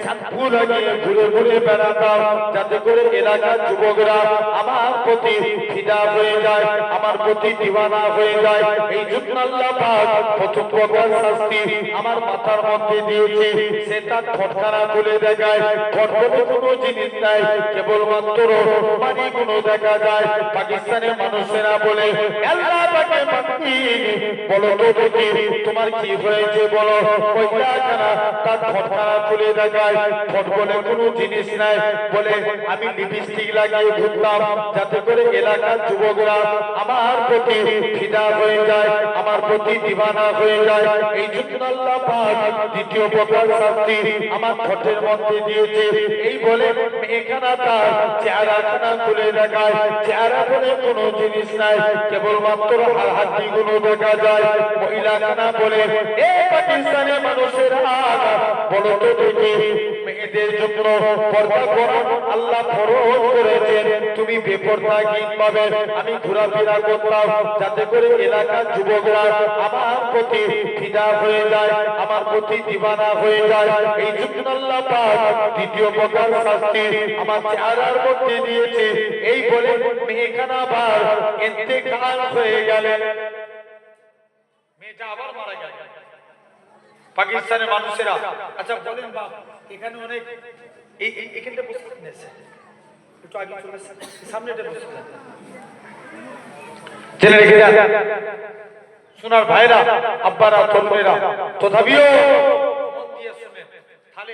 শ্যাম্পু লাগিয়ে ঘুরে ঘুরে বেড়াতাম, যাতে করে এলাকার যুবকরা আমার প্রতি ফিদা হয়ে যায়, আমার প্রতি দিওয়ানা হয়ে যায়। এই জন্য আল্লাহ পাক প্রথম প্রকার শাস্তি আমার মাথার মধ্যে দিয়েছে, সে তার ঠোঁটখানা খুলে দেখায়, ঠোঁট বলে কোনো জিনিস নাই, কেবলমাত্র পানি গুলো দেখা যায়। পাকিস্তানের মানুষেরা বলে আল্লাহ পাকে বান্দি বলো তো দেখি তোমার কি হয়েছে বলো। মহিলাখানা তার ঠোঁটখানা খুলে দেখায়, ঠোঁট বলে কোনো জিনিস নাই, বলে আমি লিপস্টিক লাগিয়ে ঘুরতাম, যাতে করে এলাকার যুবকরা আমার প্রতি ফিদা হয়ে যায়, আমার প্রতি দিওয়ানা হয়ে যায়। এই জন্য আল্লাহ পাক দ্বিতীয় প্রকার শাস্তি আমার ঠোঁটের মধ্যে দিয়েছে। এই বলে মেয়েখানা তার চেহারাখানা খুলে দেখায়, চেহারা বলে কোনো জিনিস নাই, কেবলমাত্র হাড্ডিগুলো দেখা যায়। মহিলাখানা বলে এ পাকিস্তানের মানুষেরা বলো তো দেখি মেয়েদের জন্য পর্দা করা আল্লাহ ফরজ করেছেন, তুমি বেপরদাহীন ভাবে আমি ঘোরাফেরা করতাম, যাতে করে এলাকার যুবকরা আমার প্রতি ফিদা হয়ে যায়, আমার প্রতি দিওয়ানা হয়ে যায়। এই জন্য আল্লাহ পাক দ্বিতীয় প্রকার শাস্তি আমার চেহারার মধ্যে দিয়েছে। এই বলে মেয়েখানা আবার ইন্তেকাল হয়ে গেলেন, মেয়েটা আবার মারা গেল। পাকিস্তানের মানুষেরা আচ্ছা বলেন বাপ, এখানে অনেক এখানটা বসে নিয়েছে, একটু আগে চলে সামনেটা বসে জেনে রেখে দেন সোনার ভাইরা, আব্বারা, তরুণেরা, তথাপিও মন দিয়ে শুনেন তাহলে।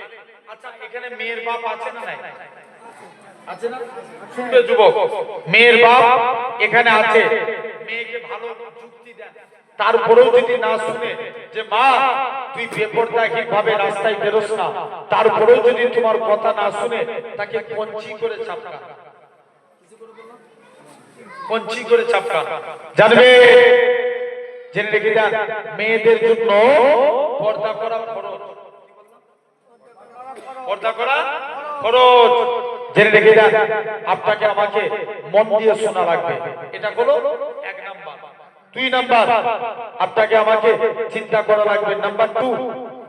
আচ্ছা এখানে মেয়ের বাপ আছে না নাই? আছে না? শুনবে যুবক, মেয়ের বাপ এখানে আছে, মেয়েকে ভালো যুক্তি দেন, তারপরেও যদি না শুনে যে মা তুই বেপরদাহীন ভাবে রাস্তায় বেরোস না, তারপরেও যদি তোমার কথা না শুনে তাকে কঞ্চি করে চাপকা, কঞ্চি করে চাপকা। জানবে জেনে রেখে দেন মেয়েদের জন্য পর্দা করা ফরজ, পর্দা করা ফরজ। জেনে রেখে দেন আপনাকে আমাকে মন দিয়ে শোনা লাগবে, এটা হলো এক নাম্বার। দুই নাম্বার আপনাকে আমাকে চিন্তা করা লাগবে। নাম্বার 2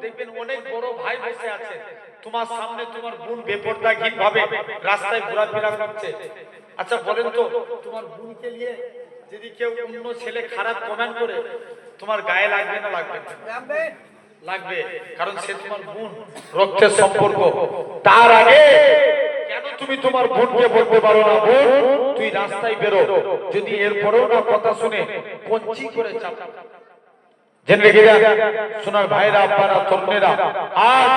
দেখবেন অনেক বড় ভাই বসে আছে, তোমার সামনে তোমার বোন বেপরদাহীন ভাবে রাস্তায় ঘোরাফেরা করছে। আচ্ছা বলেন তো তোমার বোনকে নিয়ে যদি কেউ অন্য ছেলে খারাপ কমেন্ট করে তোমার গায়ে লাগবে না লাগবে না? লাগবে, কারণ সে তোমার বোন, রক্তের সম্পর্ক। তার আগে কেন তুমি তোমার বোনকে বলতে পারো না বোন তুই রাস্তায় বেরো, যদি এরপরেও না কথা শুনে কঞ্চি করে চাপ। জেনে রেখে দেন সোনার ভাইরা, আব্বারা, তরুণেরা, আজ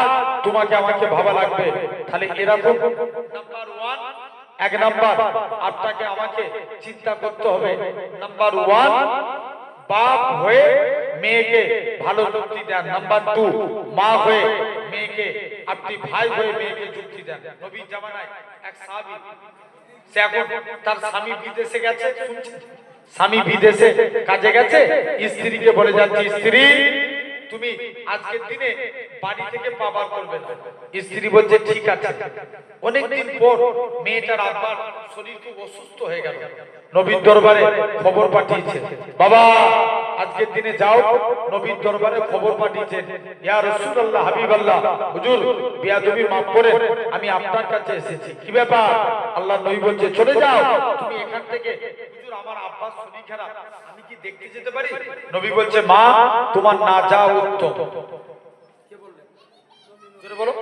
তোমাকে আমাকে ভাবা লাগবে তাহলে এরকম নাম্বার 1 এক নাম্বার আপনাকে আমাকে চিন্তা করতে হবে। নাম্বার 1 বাপ হয়ে মেয়েকে ভালো যুক্তি দেন। নাম্বার 2 মা হয়ে মেয়েকে, আপনি ভাই হয়ে মেয়েকে যুক্তি দেন। নবীর জামানায় এক সাহাবী, সে এখন তার স্বামী বিদেশে গেছে, স্বামী বিদেশে কাজে গেছে, স্ত্রীকে বলে যাচ্ছে স্ত্রী তুমি আজকের দিনে বাড়ি থেকে পাবার করবে না। স্ত্রী বলছে ঠিক আছে। অনেকদিন পর মেয়েটার আব্বার শরীর খুব অসুস্থ হয়ে গেল, নবীর দরবারে খবর পাঠিয়েছে, বাবা আজকের দিনে যাও। নবীর দরবারে খবর পাঠিয়েছেন, ইয়া রাসূলুল্লাহ, হাবিবাল্লাহ, হুজুর বিয়াদবি মাফ করেন, আমি আপনার কাছে এসেছি। কি ব্যাপার? আল্লাহ নবী বলছে চলে যাও তুমি এখান থেকে। হুজুর আমার আব্বার শরীর খারাপ, আমি কি দেখতে যেতে পারি? নবী বলছে মা তোমার না যাওয়া উত্তম। কে বললেন? জোরে বলো।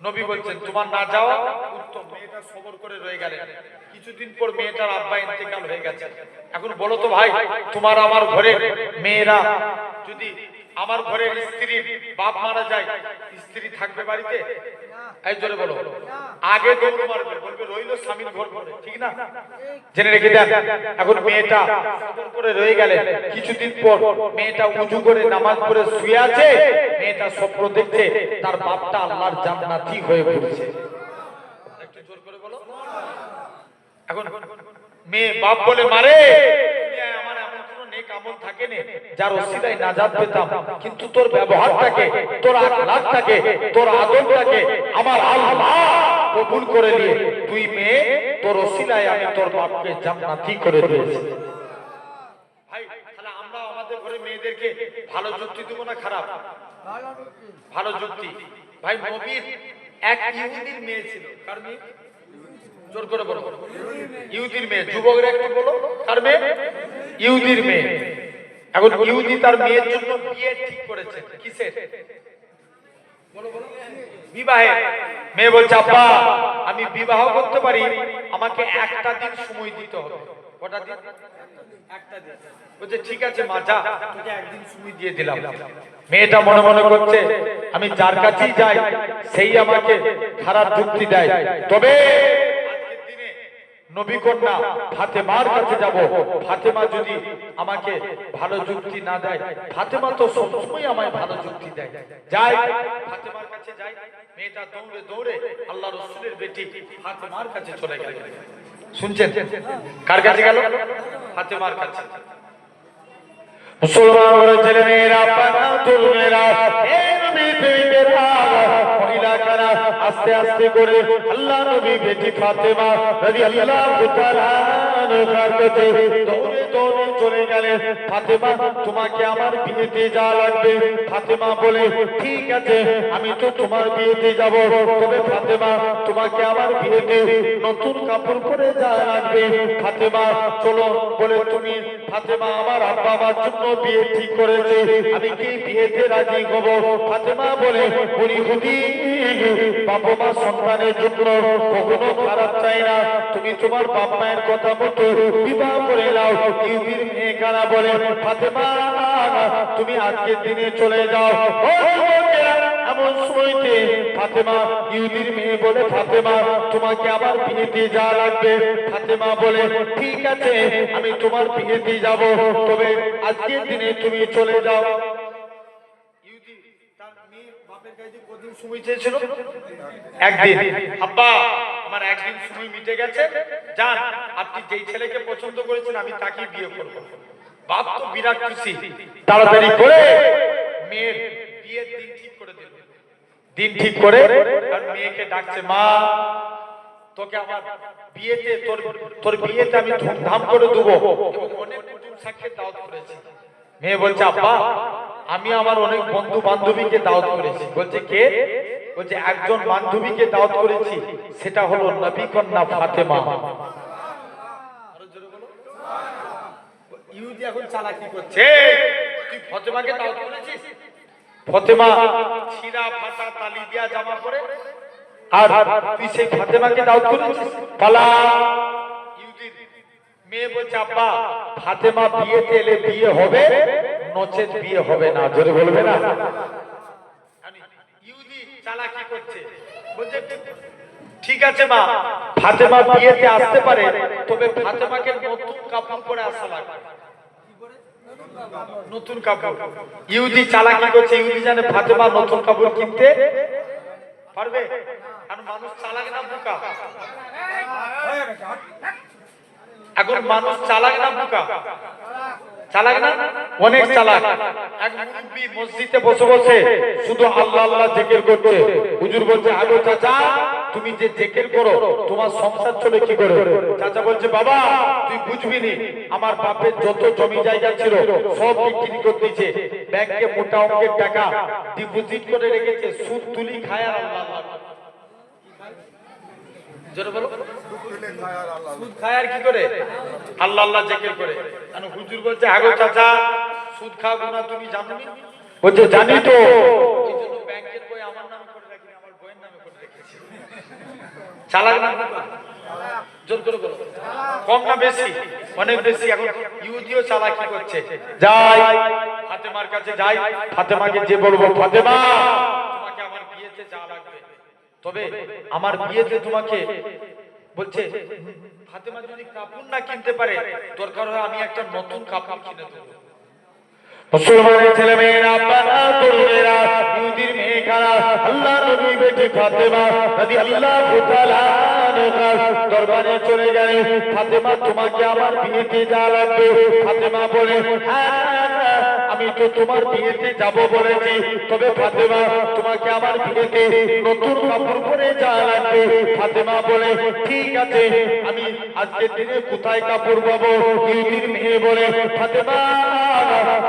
নবী বলছেন তোমার না যাওয়া উত্তম। মেয়েটা সবর করে রয়ে গেলেন। কিছুদিন পর মেয়েটার আব্বা ইন্তেকাল হয়ে গেছে। এখন বলো তো ভাই, তোমার আমার ঘরে মেয়েরা যদি, আমার ঘরের স্ত্রীর বাপ মারা যায়, স্ত্রী থাকবে বাড়িতে? এই জোরে বলো। আগে দৌড় মারবে, বলবে রইল স্বামীর ঘর করে, ঠিক না? জেনে রেখে দেন। এখন মেয়েটা সবর করে রয়ে গেলে কিছুদিন পর মেয়েটা উজু করে নামাজ পড়ে শুয়ে আছে, মেয়েটা স্বপ্ন দেখছে তার বাপটা আল্লাহর জান্নাতি হয়ে পড়েছে। একটু জোর করে বলো। এখন মেয়ে বাপ বলে, মারে দুনিয়ায় আমার এমন কোনো নেক আমল থাকে না যার ওসিলায় নাজাত পেতাম, কিন্তু তোর ব্যবহারটাকে, তোর আখলাকটাকে, তোর আদবটাকে আমার আল্লাহ কবুল করে নিয়ে তুই মেয়ে, তোর ওসিলায় আমি তোর বাপকে জান্নাতি করে দিয়েছি। ভাই তাহলে আমরা আমাদের ঘরে মেয়েদেরকে ভালো যুক্তি দেব না খারাপ? ভালো যুক্তি। ভাই নবীর এক ইহুদির মেয়ে ছিল, কার মেয়ে? জোর করে বলো। ইহুদির মেয়ে। যুবকরা একটু বলো, কার মেয়ে? ইহুদির মেয়ে। এখন ইহুদি তার মেয়ের জন্য বিয়ে ঠিক করেছে। কিসের? বলো বলো। বিবাহে। মেয়ে বলছে, আব্বা আমি বিবাহ করতে পারি, আমাকে একটা দিন সময় দিতে হবে। কটা দিন? একটা দিন। বলছে ঠিক আছে মা, যা তোকে একদিন সময় দিয়ে দিলাম। মেয়েটা মনে মনে করছে আমি যার কাছেই যাই সেই আমাকে খারাপ যুক্তি দেয়, তবে নবী কন্যা ফাতেমার কাছে যাব। ফাতেমা যদি আমাকে ভালো যুক্তি না দেয়, ফাতেমা তো সবসময় আমায় ভালো যুক্তি দেয়, যাই ফাতেমার কাছে যাই। মেয়েটা দৌড়ে দৌড়ে আল্লাহ রাসূলের বেটি ফাতেমার কাছে চলে গেল। শুনছেন? কার কাছে গেল? ফাতেমার কাছে। মুসলমান ছেলে মেয়েরা, পানাতুল মেয়েরা, হে নবী বেটিরা, মহিলা কারা আস্তে আস্তে করে আল্লাহ নবী বেটি ফাতেমা রাদিয়াল্লাহু তাআলা আনহার কাছে দৌড়ে দৌড়ে চলে গেলেন। ফাতেমা তোমাকে আমার বিয়েতে যাওয়া লাগবে। ফাতেমা বলে ঠিক আছে আমি তো তোমার বিয়েতে যাব, তবে ফাতেমা তোমাকে আমার বিয়েতে নতুন কাপড় পরে যাওয়া লাগবে। ফাতেমা চলো বলে তুমি, ফাতেমা আমার আব্বা আমার জন্য বিয়ে ঠিক করেছে, আমি কি বিয়েতে রাজি হব? ফাতেমা বলে, বলি হুদি বাবা মা সন্তানের জন্য কখনো খারাপ চাই না, তুমি তোমার বাপ মায়ের কথা মতো বিবাহ করে নাও। ইহুদির মেয়ে কারা বলে, ফাতেমা তুমি আজকের দিনে চলে যাও। এমন সময়তে ফাতেমা, ইহুদির মেয়ে বলে, ফাতেমা তোমাকে আমার বিয়েতে যাওয়া লাগবে। ফাতেমা বলে ঠিক আছে আমি তোমার বিয়েতে যাব, তবে আজকের দিনে তুমি চলে যাও। ইহুদি তার মেয়ে বাপের কাছে কতদিন সময় চেয়েছিল? একদিন। আব্বা আমার একদিন সময় মিটে গেছে, যান আপনি যেই ছেলেকে পছন্দ করেছেন আমি তাকেই বিয়ে করব। বাপ তো বিরাট খুশি, তাড়াতাড়ি করে মেয়ের বিয়ের দিন ঠিক করে দিল। দিন ঠিক করে আর মেয়েকে ডাকছে, মা তোকে আমার বিয়েতে, তোর বিয়েতে আমি ধুমধাম করে দেবো এবং অনেক কুটুম সাক্ষীর দাওয়াত করেছি। মেয়ে বলছে, আব্বা আমি আমার অনেক বন্ধু বান্ধবীকে দাওয়াত করেছি। বলছে কে? বলছে একজন বান্ধবীকে দাওয়াত করেছি, সেটা হলো নবী কন্যা ফাতেমা। ইহুদি এখন চালাকি করছে, তুই ফাতেমাকে দাওয়াত করেছিস? ফাতেমা ছিঁড়া ফাটা তালি দিয়া জামা পরে, আর তুই সেই ফাতেমাকে দাওয়াত করেছিস? পালা। ইহুদির মেয়ে বলছে, আব্বা ফাতেমা বিয়েতে এলে বিয়ে হবে, নচেত বিয়ে হবে না। জোরে বলবে না? ইহুদি চালাকি করছে, বলছে ঠিক আছে মা ফাতেমা বিয়েতে আসতে পারে, তবে ফাতেমাকে নতুন কাপড় পরে আসা লাগবে। নতুন কাপড়। ইহুদি চালাকি করছে, ইহুদি জানে ফাতেমা নতুন কাপড় কিনতে পারবে, কারণ মানুষ চালাক না বোকা। এখন মানুষ চালাক না বোকা? চালাক না? অনেক চালাক। এক মুরব্বি মসজিদে বসে বসে শুধু আল্লাহ আল্লাহ জিকির করছে। হুজুর বলছে, আলো চাচা তুমি যে জিকির করো তোমার সংসার চলে কি করে? চাচা বলছে, বাবা তুই বুঝবি নি, আমার বাপের যত জমি জায়গা ছিল সব বিক্রি করে দিয়েছে, ব্যাংকে মোটা অঙ্কের টাকা ডিপোজিট করে রেখেছে, সুদ তুলি খায় আর আল্লাহ আল্লাহ। জোরে বলো। সুদ খায় আর কি করে? আল্লাহ আল্লাহ জিকির করে। কারণ হুজুর বলছে, আগো চাচা সুদ খাবো না তুমি জানো নি? বলছে জানি তো, এই জন্য ব্যাংকের বই আমার নামে করে রাখি, আমার বইয়ের নামে করে রেখেছি। চালাক না? জোর করে বলো। কম না বেশি? অনেক বেশি। এখন ইহুদিও চালাকি করছে। যাই ফাতেমার কাছে যাই, ফাতেমাকে যে বলবো, ফাতেমা তোমাকে আমার বিয়েতে যাওয়া লাগবে, তবে আমার বিয়েতে তোমাকে বলছে ফাতেমা যদি কাপড় না কিনতে পারে দরকার হয় আমি একটা নতুন কাপড় কিনে দেব। মুসলমানের ছেলে মেয়েরা, আব্বারা, তরুণেরা, ইহুদির মেয়েরা, আল্লাহ নবী বেটি ফাতেমা রাদিয়াল্লাহু তাআলা আনহার দরবারে চলে গেলেন। ফাতেমা, তোমাকে আমার বিয়েতে যা লাগবে। ফাতেমা বলে, হ্যাঁ আমি তো তোমার বিয়েতে যাব বলেছি, তবে ফাতেমা তোমাকে আমার বিয়েতে নতুন কাপড় পরে যা লাগবে। ফাতেমা বলে, ঠিক আছে, আমি আজকে দিনে কোথায় কাপড় পাবো? ইহুদির মেয়ে বলে, ফাতেমা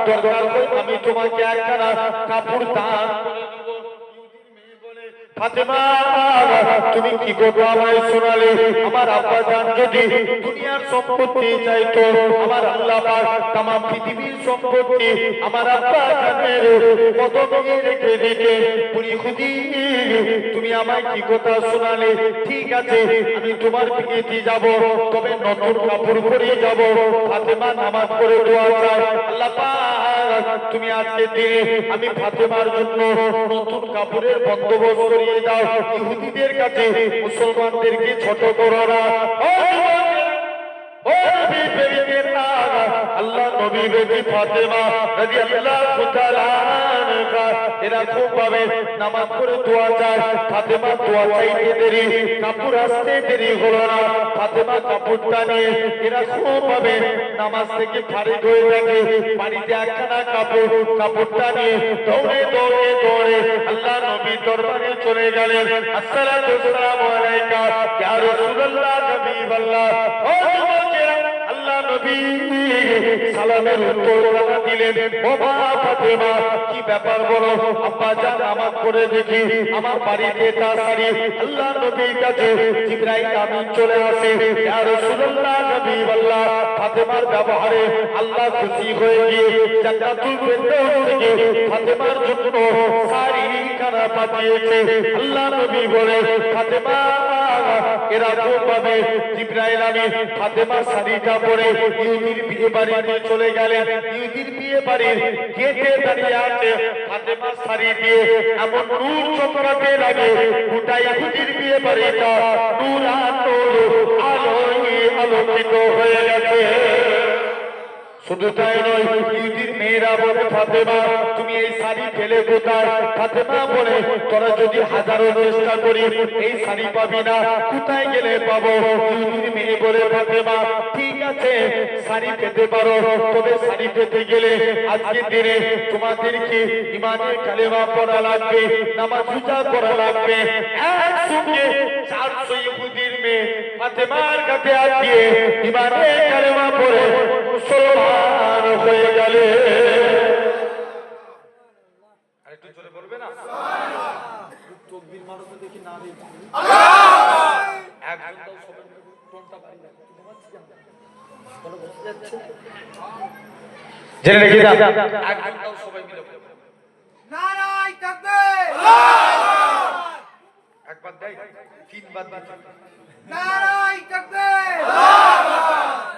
দরকার হয় আমি তোমাকে একখানা কাপড় দান করে দেব। ইহুদির মেয়ে বলে, ফাতেমা তুমি কি কথা আমায় শোনালে? আমার আব্বা জান যদি দুনিয়ার সম্পত্তি চাইতো, আমার আল্লাহ পাক তাম পৃথিবীর সম্পত্তি আমার আব্বা জানের কদমে রেখে দিতে। ইহুদি তুমি আমায় কি কথা শোনালে? ঠিক আছে, আমি তোমার বিয়েতে যাব, তবে নতুন কাপড় পরে যাব। ফাতেমা নামাজ পড়ে দোয়া চায়, আল্লাহ পাক তুমি আজকে দিনে আমি ফাতেমার জন্য নতুন কাপড়ের বন্দোবস্ত করিয়ে দাও। ইহুদিদের কাছে মুসলমানদেরকে ছোট করো না। আল্লাহ নবী বেটি ফাতেমা রাদিয়াল্লাহু তাআলা আনহা এরকম ভাবে নামাজ পড়ে দোয়া চায়। ফাতেমা দোয়া চাইতে দেরি, কাপড় আসতে দেরি হলো না। ফাতেমা কাপড়টা নিয়ে এরকম ভাবে নামাজ থেকে ফারিগ হয়ে থাকে। বাড়িতে একখানা কাপড়টা নিয়ে দৌড়ে দৌড়ে দৌড়ে আল্লাহ নবী দরবারে চলে গেলেন। আসসালাতু ওয়াসসালামু আলাইকা ইয়া রাসূলুল্লাহ হাবিবাল্লাহ। ও যুবকেরা, আল্লাহ নবী সালামের উত্তর দিলেন, ও ফাতেমা কি ব্যাপার বলো? আব্বা জান নামাজ পড়ে দেখি আমার বাড়িতে তাড়াতাড়ি আল্লাহ নবীর কাছে জিবরাইল আমিন চলে আসে। ইয়া রাসূলুল্লাহ হাবিবাল্লাহ, ফাতেমার ব্যবহারে আল্লাহ খুশি হয়ে গিয়ে জান্নাতুল ফেরদৌস থেকে ফাতেমার জন্য শাড়ি খানা পাঠিয়েছে। আল্লাহ নবী বলে, ফাতেমা এরকম ভাবে জিবরাইল আমিন ফাতেমার শাড়িটা পরে ইহুদির বিয়ে বাড়িতে চলে গেলেন। ইহুদির বিয়ে বাড়ির গেটে দাঁড়িয়ে আছে ফাতেমার শাড়ি দিয়ে এমন নূর চমকাতে লাগে, গোটা ইহুদির বিয়ে বাড়িটা আলোয় আলোকিত হয়ে গেছে। শুধু তাই নয়, ইহুদির মেয়েরা বলে, ফাতেমা তুমি এই শাড়ি ফেলে কোথায়? ফাতেমা বলে, তোরা যদি হাজারো চেষ্টা করি এই শাড়ি পাবি না, কোথায় গেলে পাবো? ইহুদির মেয়ে বলে, ফাতেমা ঠিক আছে শাড়ি পেতে পারো, তবে শাড়ি পেতে গেলে আজকের দিনে তোমাদেরকে ইমানের কালেমা পড়া লাগবে, নামাজ রোজা করা লাগবে। একসঙ্গে 400 ইহুদির মেয়ে ফাতেমার কাছে আসিয়ে ইমানের কালেমা পড়ে মুসলমান হয়ে গেলে। আরেকটু জোরে বলবে না? তকবীর মারো তো দেখি না দেখি। একজন দাও সবাই টোনটা বাড়ি যাচ্ছে। ঘুমাচ্ছি আমরা। বলো বসে যাচ্ছে। জেনে রেখে দাও। একজন দাও সবাই মিলে। নারায়ে তাকবীর। একবার দেই, তিনবার দেই। নারায়ে তাকবীর।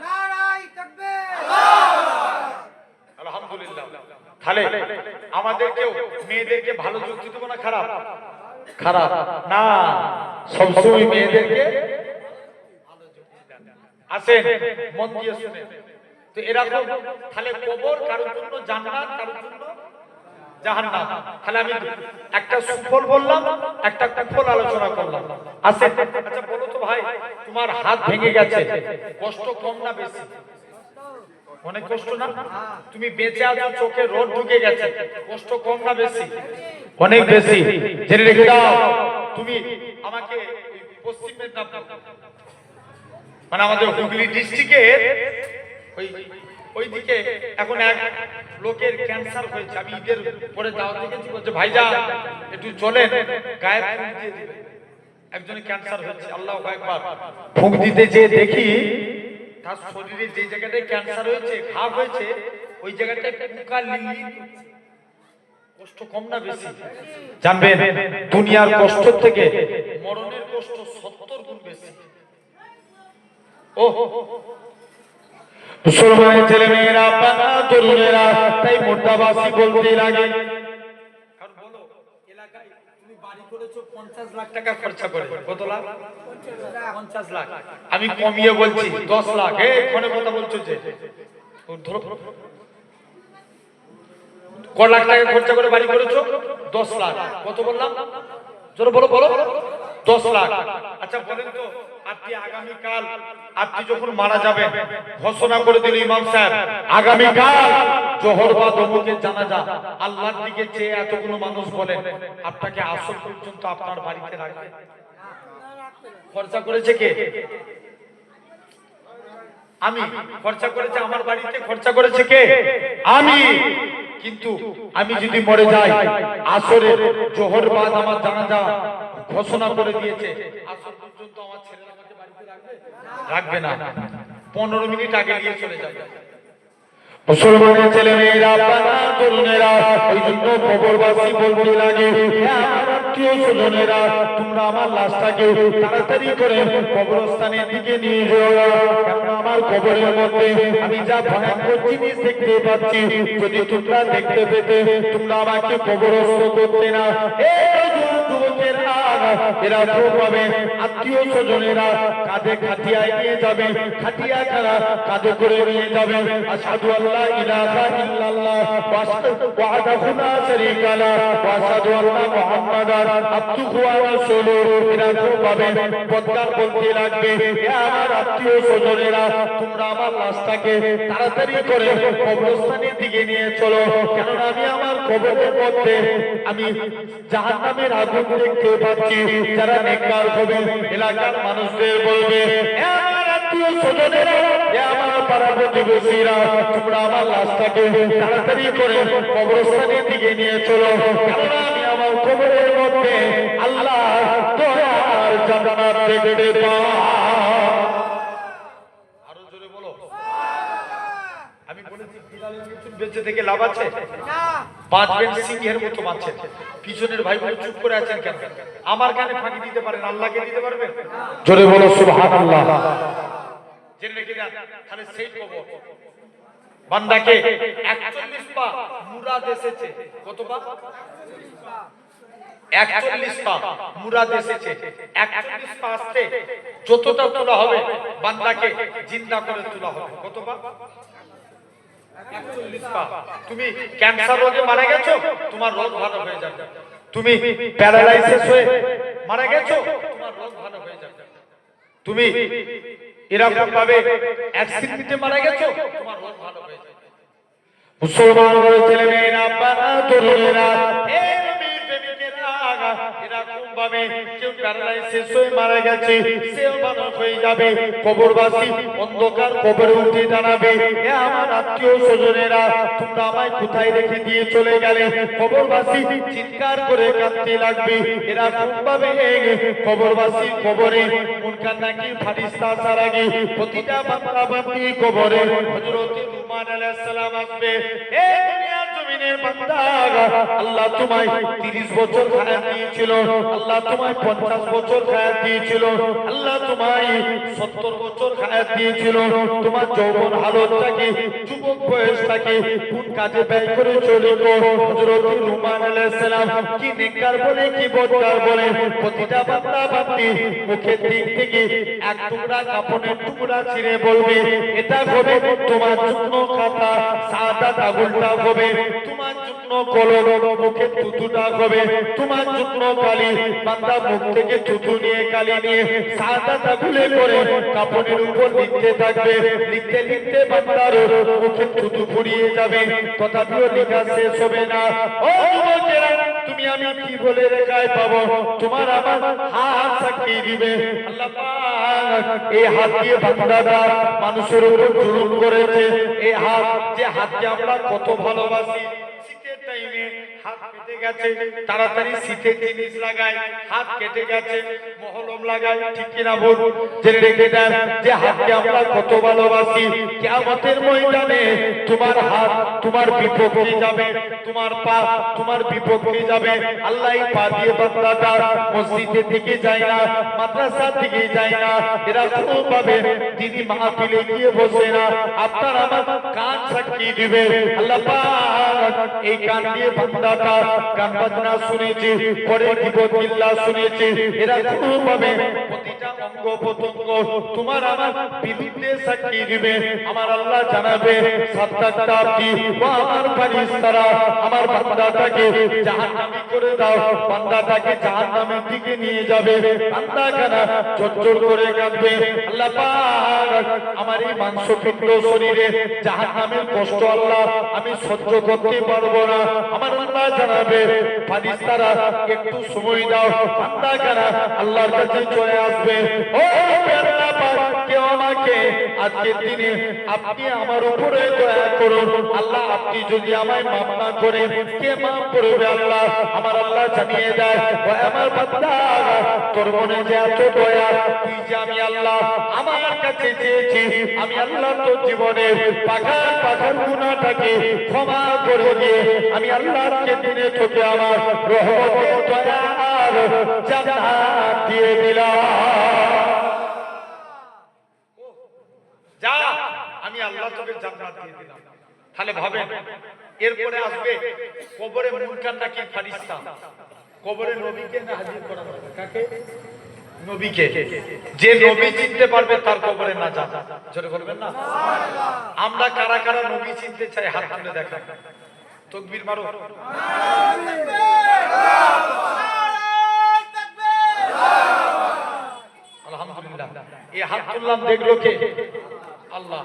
নারায়ে তাকবীর। আলহামদুলিল্লাহ। তাহলে আমাদেরকেও মেয়েদেরকে ভালো যুক্তি দেব না খারাপ? খারাপ না, সবসময় মেয়েদেরকে ভালো যুক্তি দেন। আসেন মন দিয়ে শুনেন তো এরকম। তাহলে কবর কারোর জন্য জান্নাত, কারোর জন্য জাহান্নাম। তাহলে আমি একটা সুফল বললাম, একটা কুফল আলোচনা করলাম। আসেন, আচ্ছা বলো তো ভাই, তোমার হাত ভেঙে গেছে, কষ্ট কম না বেশি? অনেক কষ্ট না? তুমি বেঁচে আছো, চোখে রোদ ঢুকে গেছে, কষ্ট কম না বেশি? অনেক বেশি। জেনে রেখে দাও, তুমি আমাকে পশ্চিম মেদিনীপুর মানে আমাদের হুগলি ডিস্ট্রিক্টের ওইদিকে এখন এক লোকের ক্যান্সার হয়েছে। আমি ঈদের পরে দাওয়াত দেখেছি, বলছে ভাইজান একটু চলেন গায়ে ফুঁক দিয়ে দিবেন। একজনের ক্যান্সার হয়েছে, আল্লাহু আকবার। ফুঁক দিতে যেয়ে দেখি তার শরীরে যে জায়গাটায় ক্যান্সার হয়েছে, ঘা হয়েছে, ওই জায়গাটায় পোকা লিলি। কষ্ট কম না বেশি? জানবেন দুনিয়ার কষ্ট থেকে মরণের কষ্ট 70 গুণ বেশি। ও মুসলমানের ছেলে মেয়েরা, আপনারা তরুণেরা, তাই মুর্দাবাসী বলতে লাগে। কারণ বলো এলাকায় তুমি বাড়ি করেছো 50 লাখ টাকা খরচা করে। কত লাখ? 50 লাখ। আমি কমিয়ে বলছি 10 লাখ। ফোনে কথা বলছো যে ধরো ক লাখ টাকা খরচা করে বাড়ি করেছো? 10 লাখ। কত বললাম? জোরে বলো বলো। 10 লাখ। আচ্ছা বলেন তো, আপনি আগামীকাল আপনি যখন মারা যাবেন ঘোষণা করে দিল ইমাম সাহেব, আগামীকাল জোহর বা দমকের জানাজা, আল্লাহর দিকে চেয়ে এতগুলো মানুষ বলেন, আপনাকে আসর পর্যন্ত আপনার বাড়িতে রাখবে? খরচা করেছে কে? আমি। খরচা করেছে আমার বাড়িতে, খরচা করেছে কে? আমি। কিন্তু আমি যদি মরে যাই, আসরে জোহর বাদ আমার জানাজা ঘোষণা করে দিয়েছে, আসর পর্যন্ত আমার ছেলেরা আমাকে বাড়িতে রাখবে না। 15 মিনিট আগে নিয়ে চলে যাবে। মুসলমানের ছেলে মেয়েরা, তরুণেরা, ওই জন্য কবরবাসী বলতে লাগে, আমার আত্মীয় স্বজনেরা, তোমরা আমার লাশটাকে তাড়াতাড়ি করে কবরস্থানের দিকে নিয়ে যাও, কারণ আমার কবরের মধ্যে আমি যা ভয়ঙ্কর জিনিস দেখতে পাচ্ছি, যদি তোমরা দেখতে পেতে তোমরা আমাকে কবরস্থ করতে না। এরা পাবে আত্মীয় স্বজনেরা কাঁধে খাটিয়ায় নিয়ে যাবে, খাটিয়া খারা কাঁধে করে নিয়ে যাবে। আশহাদু আল্লা ইলাহা ইল্লাল্লাহ ওয়াহদাহু লা শারীকা লাহু ওয়া আশহাদু আন্না মুহাম্মাদান আবদুহু ওয়া রাসূলুহু। এরা পাবে পদ্মার বলতে লাগবে, হে আমার আত্মীয় স্বজনেরা, তোমরা আমার লাশটাকে তাড়াতাড়ি করে কবরস্থানের দিকে নিয়ে চলো, কারণ আমি আমার কবরের মধ্যে আমি জাহান্নামের আগুন দেখতে পাচ্ছি। যারা নেককার হবে এলাকার মানুষদের বলবে, হে আমার আত্মীয় স্বজনেরা, হে আমার পাড়া প্রতিবেশীরা, তোমরা আমার লাশটাকে তাড়াতাড়ি করে কবরস্থানের দিকে নিয়ে চলো, কারণ আমি আমার কবরের মধ্যে আল্লাহ দয়ার জান্নাত দেখতে পাই। আরো জোরে বলো। আমি বলেছি বিড়ালের চুল বেঁচে থেকে লাভ আছে না? বাঁচবেন সিংহের মতো বাঁচছেন। পিছনের ভাই বলে চুপ করে আছেন কেন? আমার কানে ফাঁকি দিতে পারেন, আল্লাহকে দিতে পারবেন? জোরে বলো সুবহানাল্লাহ। জেনে রেখে যান, তাহলে সেই কবর বান্দাকে 41 পা মুরাদ এসেছে। কত পা? 41 পা মুরাদ এসেছে। 41 পা আসতে যতটা তোলা হবে বান্দাকে জিন্দা করে তোলা হবে। কত পা? 41 পা। তুমি ক্যান্সার রোগে মারা গেছো, তোমার রোগ ভালো হয়ে যাবে। তুমি প্যারালাইসিস হয়ে মারা গেছো, তোমার রোগ ভালো হয়ে যাবে। তুমি এরকম ভাবে অ্যাক্সিডেন্টে মারা গেছো, তোমার রোগ ভালো হয়ে যাবে। মুসলমানের ছেলে মেয়েরা, বাবা তরুণেরা, এরকম ভাবে কেউ প্যারালাইসিস হয়ে মারা গেছে, সেও ভালো হয়ে যাবে। কবরবাসী অন্ধকার কবরে উঠে দাঁড়াবে, হে আমার আত্মীয় স্বজনেরা, তোমরা আমায় কোথায় রেখে দিয়ে চলে গেলে? কবরবাসী চিৎকার করে কাঁদতে লাগবে। এরকম ভাবে কবরবাসী কবরে মুনকার নাকির ফারিস্তা আসার আগে প্রতিটা বান্দা বান্দি কবরে হযরত লুকমান আলাইহিস সালাম আসবে, হে দুনিয়ার জমিনের বান্দা, আল্লাহ তোমায় 30 বছর হায়াত দিয়েছিল, আল্লাহ তোমায় 50 বছর হায়াত দিয়েছিল, আল্লাহ তোমায় 70 বছর হায়াত দিয়েছিল। তোমার যৌবন হালতটাকে, যুবক বয়সটাকে কোন কাজে ব্যয় করে চলে গো? হযরত লুকমান আলাইহিস সালাম কি নেককার বলে কি বদকার বলে প্রতিটা বান্দা বান্দি মুখের দিক থেকে এক টুকরা কাপড়ের টুকরা ছিঁড়ে বলবে, এটা হবে তোমার জন্য খাতা, সাদাত আগুনটা হবে তোমার জন্য, কলম মুখে থুতুটা হবে তোমার জন্য, কালি বান্দা মুখ থেকে থুতু নিয়ে কালি নিয়ে সাদাত আগুনে করে কাপড়ের উপর লিখতে থাকবে। লিখতে লিখতে বান্দার মুখে থুতু ফুরিয়ে যাবে, তথাপিও লেখা শেষ হবে না। ও যুবকেরা, তুমি আমি কি বলে রেখায় পাবো? তোমার আমার হাত সাক্ষী দিবে। আল্লাহ পাক এই হাত দিয়ে বান্দাটা মানুষের উপর জুলুম করেছে। এই হাত, যে হাতকে আমরা কত ভালোবাসি, শীতের টাইমে হাত কেটে গেছে, তাড়াতাড়ি শীতের জিনিস লাগায়, হাত কেটে গেছে মহলম লাগায়, ঠিক কিনা বল? জেনে রেখে দেন যে হাতকে আমরা কত ভালোবাসি। কিয়ামতের ময়দানে তোমার হাত তোমার বিপক্ষে যাবে, তোমার পা তোমার বিপক্ষে যাবে। আল্লাহ পা দিয়ে বান্দাটা মসজিদের দিকে যায় না, মাদ্রাসার দিকে যায় না, এরা কোনোভাবে দিনী মাহফিলে গিয়ে বসে না। আপনার আমার কান সাক্ষী দিবে আল্লাহ পাক এই কান দিয়ে বান্দাটা গান বাজনা শুনেছে পরে গিবত শুনেছে এরা খুব ভাবে প্রতিটা অঙ্গ প্রত্যঙ্গ তোমার আমার বিরুদ্ধে সাক্ষী দিবে আমার আল্লাহ জানাবে সাতটা কি ও আমার ফেরেশতারা আমার বান্দাটাকে জাহান্নামী করে দাও বান্দাটাকে জাহান্নামের দিকে নিয়ে যাবে বান্দা কানা চটচট করে কাঁদবে আল্লাহ পাক আমার এই মাংসপিণ্ড শরীরে জাহান্নামের কষ্ট আল্লাহ আমি সহ্য করতে পারবো না আমার আল্লাহ জানাবে ফেরেশতারা একটু সময় দাও বান্দা কানা আল্লাহর কাছে চলে আসবে ও আল্লাহ পাক কেউ আমাকে আজকের দিনে আপনি আমার উপরে দয়া করুন আল্লাহ আপনি যদি আমায় মাফ না করেন কে মাফ করবে আল্লাহ আমার আল্লাহ জানিয়ে দেয় ও আমার বান্দা তোর মনে যে এত দয়া তুই যে আমি আল্লাহ আমার কাছে চেয়েছি আমি আল্লাহ তোর জীবনের পাখার গুনাহটাকে ক্ষমা করে দিয়ে আমি আল্লাহকে দিনে তোকে আমার রহমতের দয়ার জান্নাত দিয়ে দিলাম যা আমি আল্লাহ তোকে জান্নাত দিয়ে দিলাম তাহলে ভাবেন এরপরে আসবে কবরে মুনকার নাকির ফেরেশতা কবরে নবীকে না হাজির করা হবে কাকে নবীকে যে নবী চিনতে পারবে তার কবরে না যা জোরে বলবেন না সুবহানাল্লাহ আমরা কারা কারা নবী চিনতে চাই হাত তুলে দেখান তাকবীর মারো আলহামদুলিল্লাহ এই হাত তুললাম দেখলো কে আল্লাহ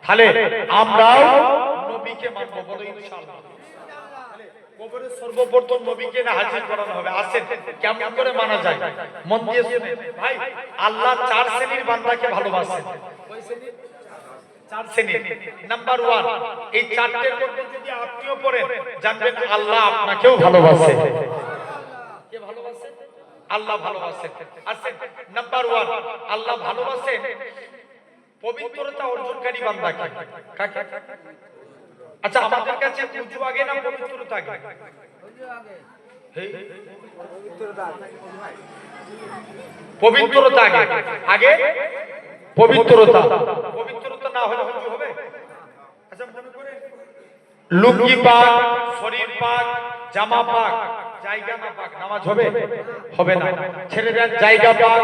তাহলে আমরাও নবীকে মানব বলো ইনশাআল্লাহ কবরে সর্বপ্রথম নবীকে না হাজির করানো হবে আসেন কেমন করে মানা যায় মন দিয়ে শুনে ভাই আল্লাহ চার শ্রেণীর বান্দাকে ভালোবাসেন কয় শ্রেণী চার শ্রেণী নাম্বার 1 এই চারটির মধ্যে যদি আপনিও পড়েন জানবেন আল্লাহ আপনাকেও ভালোবাসে কে ভালোবাসে আল্লাহ ভালোবাসে আসেন নাম্বার 1 আল্লাহ ভালোবাসেন পবিত্রতা অর্জনকারী বান্দাকে কাকে আচ্ছা আমাদের কাছে উজু আগে না পবিত্রতা আগে উজু আগে পবিত্রতা আগে আগে পবিত্রতা না হলে উজু হবে আচ্ছা মনে করে লুঙ্গি পাক শরীর পাক জামা পাক জায়গা না পাক নামাজ হবে হবে না ছেড়ে দেন জায়গা পাক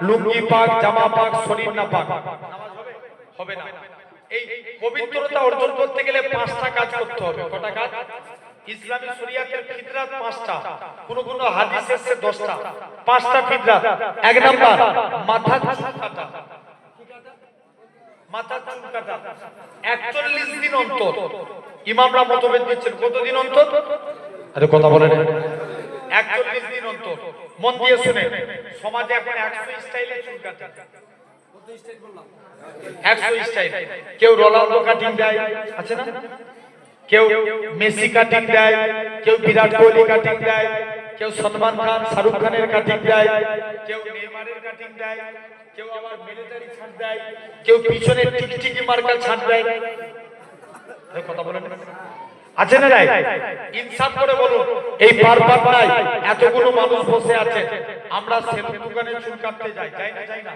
লুঙ্গি পাক জামা পাক শরীর না পাক নামাজ হবে হবে না এই পবিত্রতা অর্জন করতে গেলে পাঁচটা কাজ করতে হবে কটা কাজ ইসলামী শরীয়তের ফিতরাত পাঁচটা কোন কোন হাদিস এসেছে 10টা পাঁচটা ফিতরাত এক নাম্বার মাথা চুল কাটা কি কাটা মাথা চুল কাটা 41 দিন অন্তর ইমামরা মতভেদ দিচ্ছেন কতদিন অন্তর আরে কথা বলেন 41 দিন অন্তর মন দিয়ে শুনে সমাজে এখন 100 স্টাইলে চুল কাটে কত স্টাইল বললাম 100 স্টাইল কেউ রোনালদো কাটিং দেয় আছে না কেউ মেসি কাটিং দেয় কেউ বিরাট কোহলি কাটিং দেয় কেউ সলমান খান শাহরুখ খানের কাটিং দেয় কেউ নেইমারের কাটিং দেয় কেউ আবার মিলিটারি ছাড় দেয় কেউ পিছনে টিকটিকি মার্কা ছাড় দেয় কথা বলেন আছে না নাই ইনসাফ করে বলুন এই পারপাটায় এতগুলো মানুষ বসে আছে আমরা সেলুন দোকানে চুল কাটতে যাই না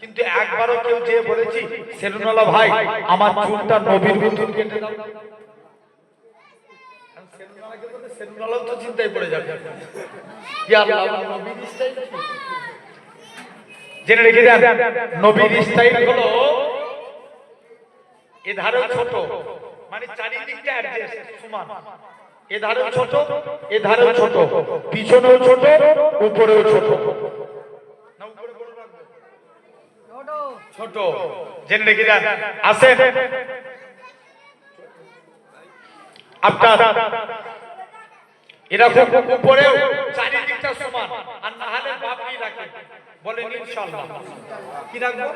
কিন্তু একবারও কেউ যে বলেছি সেলুনওয়ালা ভাই আমার চুলটা নবীর মতন কেটে দাও সেলুনওয়ালাকে বলে সেলুনওয়ালাও তো চিন্তায় পড়ে যাবে কি আল্লাহ নবীর স্টাইল জেনে রেখে দেন নবীর স্টাইল হলো এধারেও ছোট মানে চারিদিকটা অ্যাডজাস্ট সমান এধারেও ছোট এধারেও ছোট পিছনেও ছোট উপরেও ছোট না উপরে বড় রাখবো ছোট জেনে রেখে দেন আসেন আপনার এরকম উপরেও চারিদিকটা সমান আর না হলে বাবরি রাখেন বলেন ইনশাআল্লাহ কি রাখবো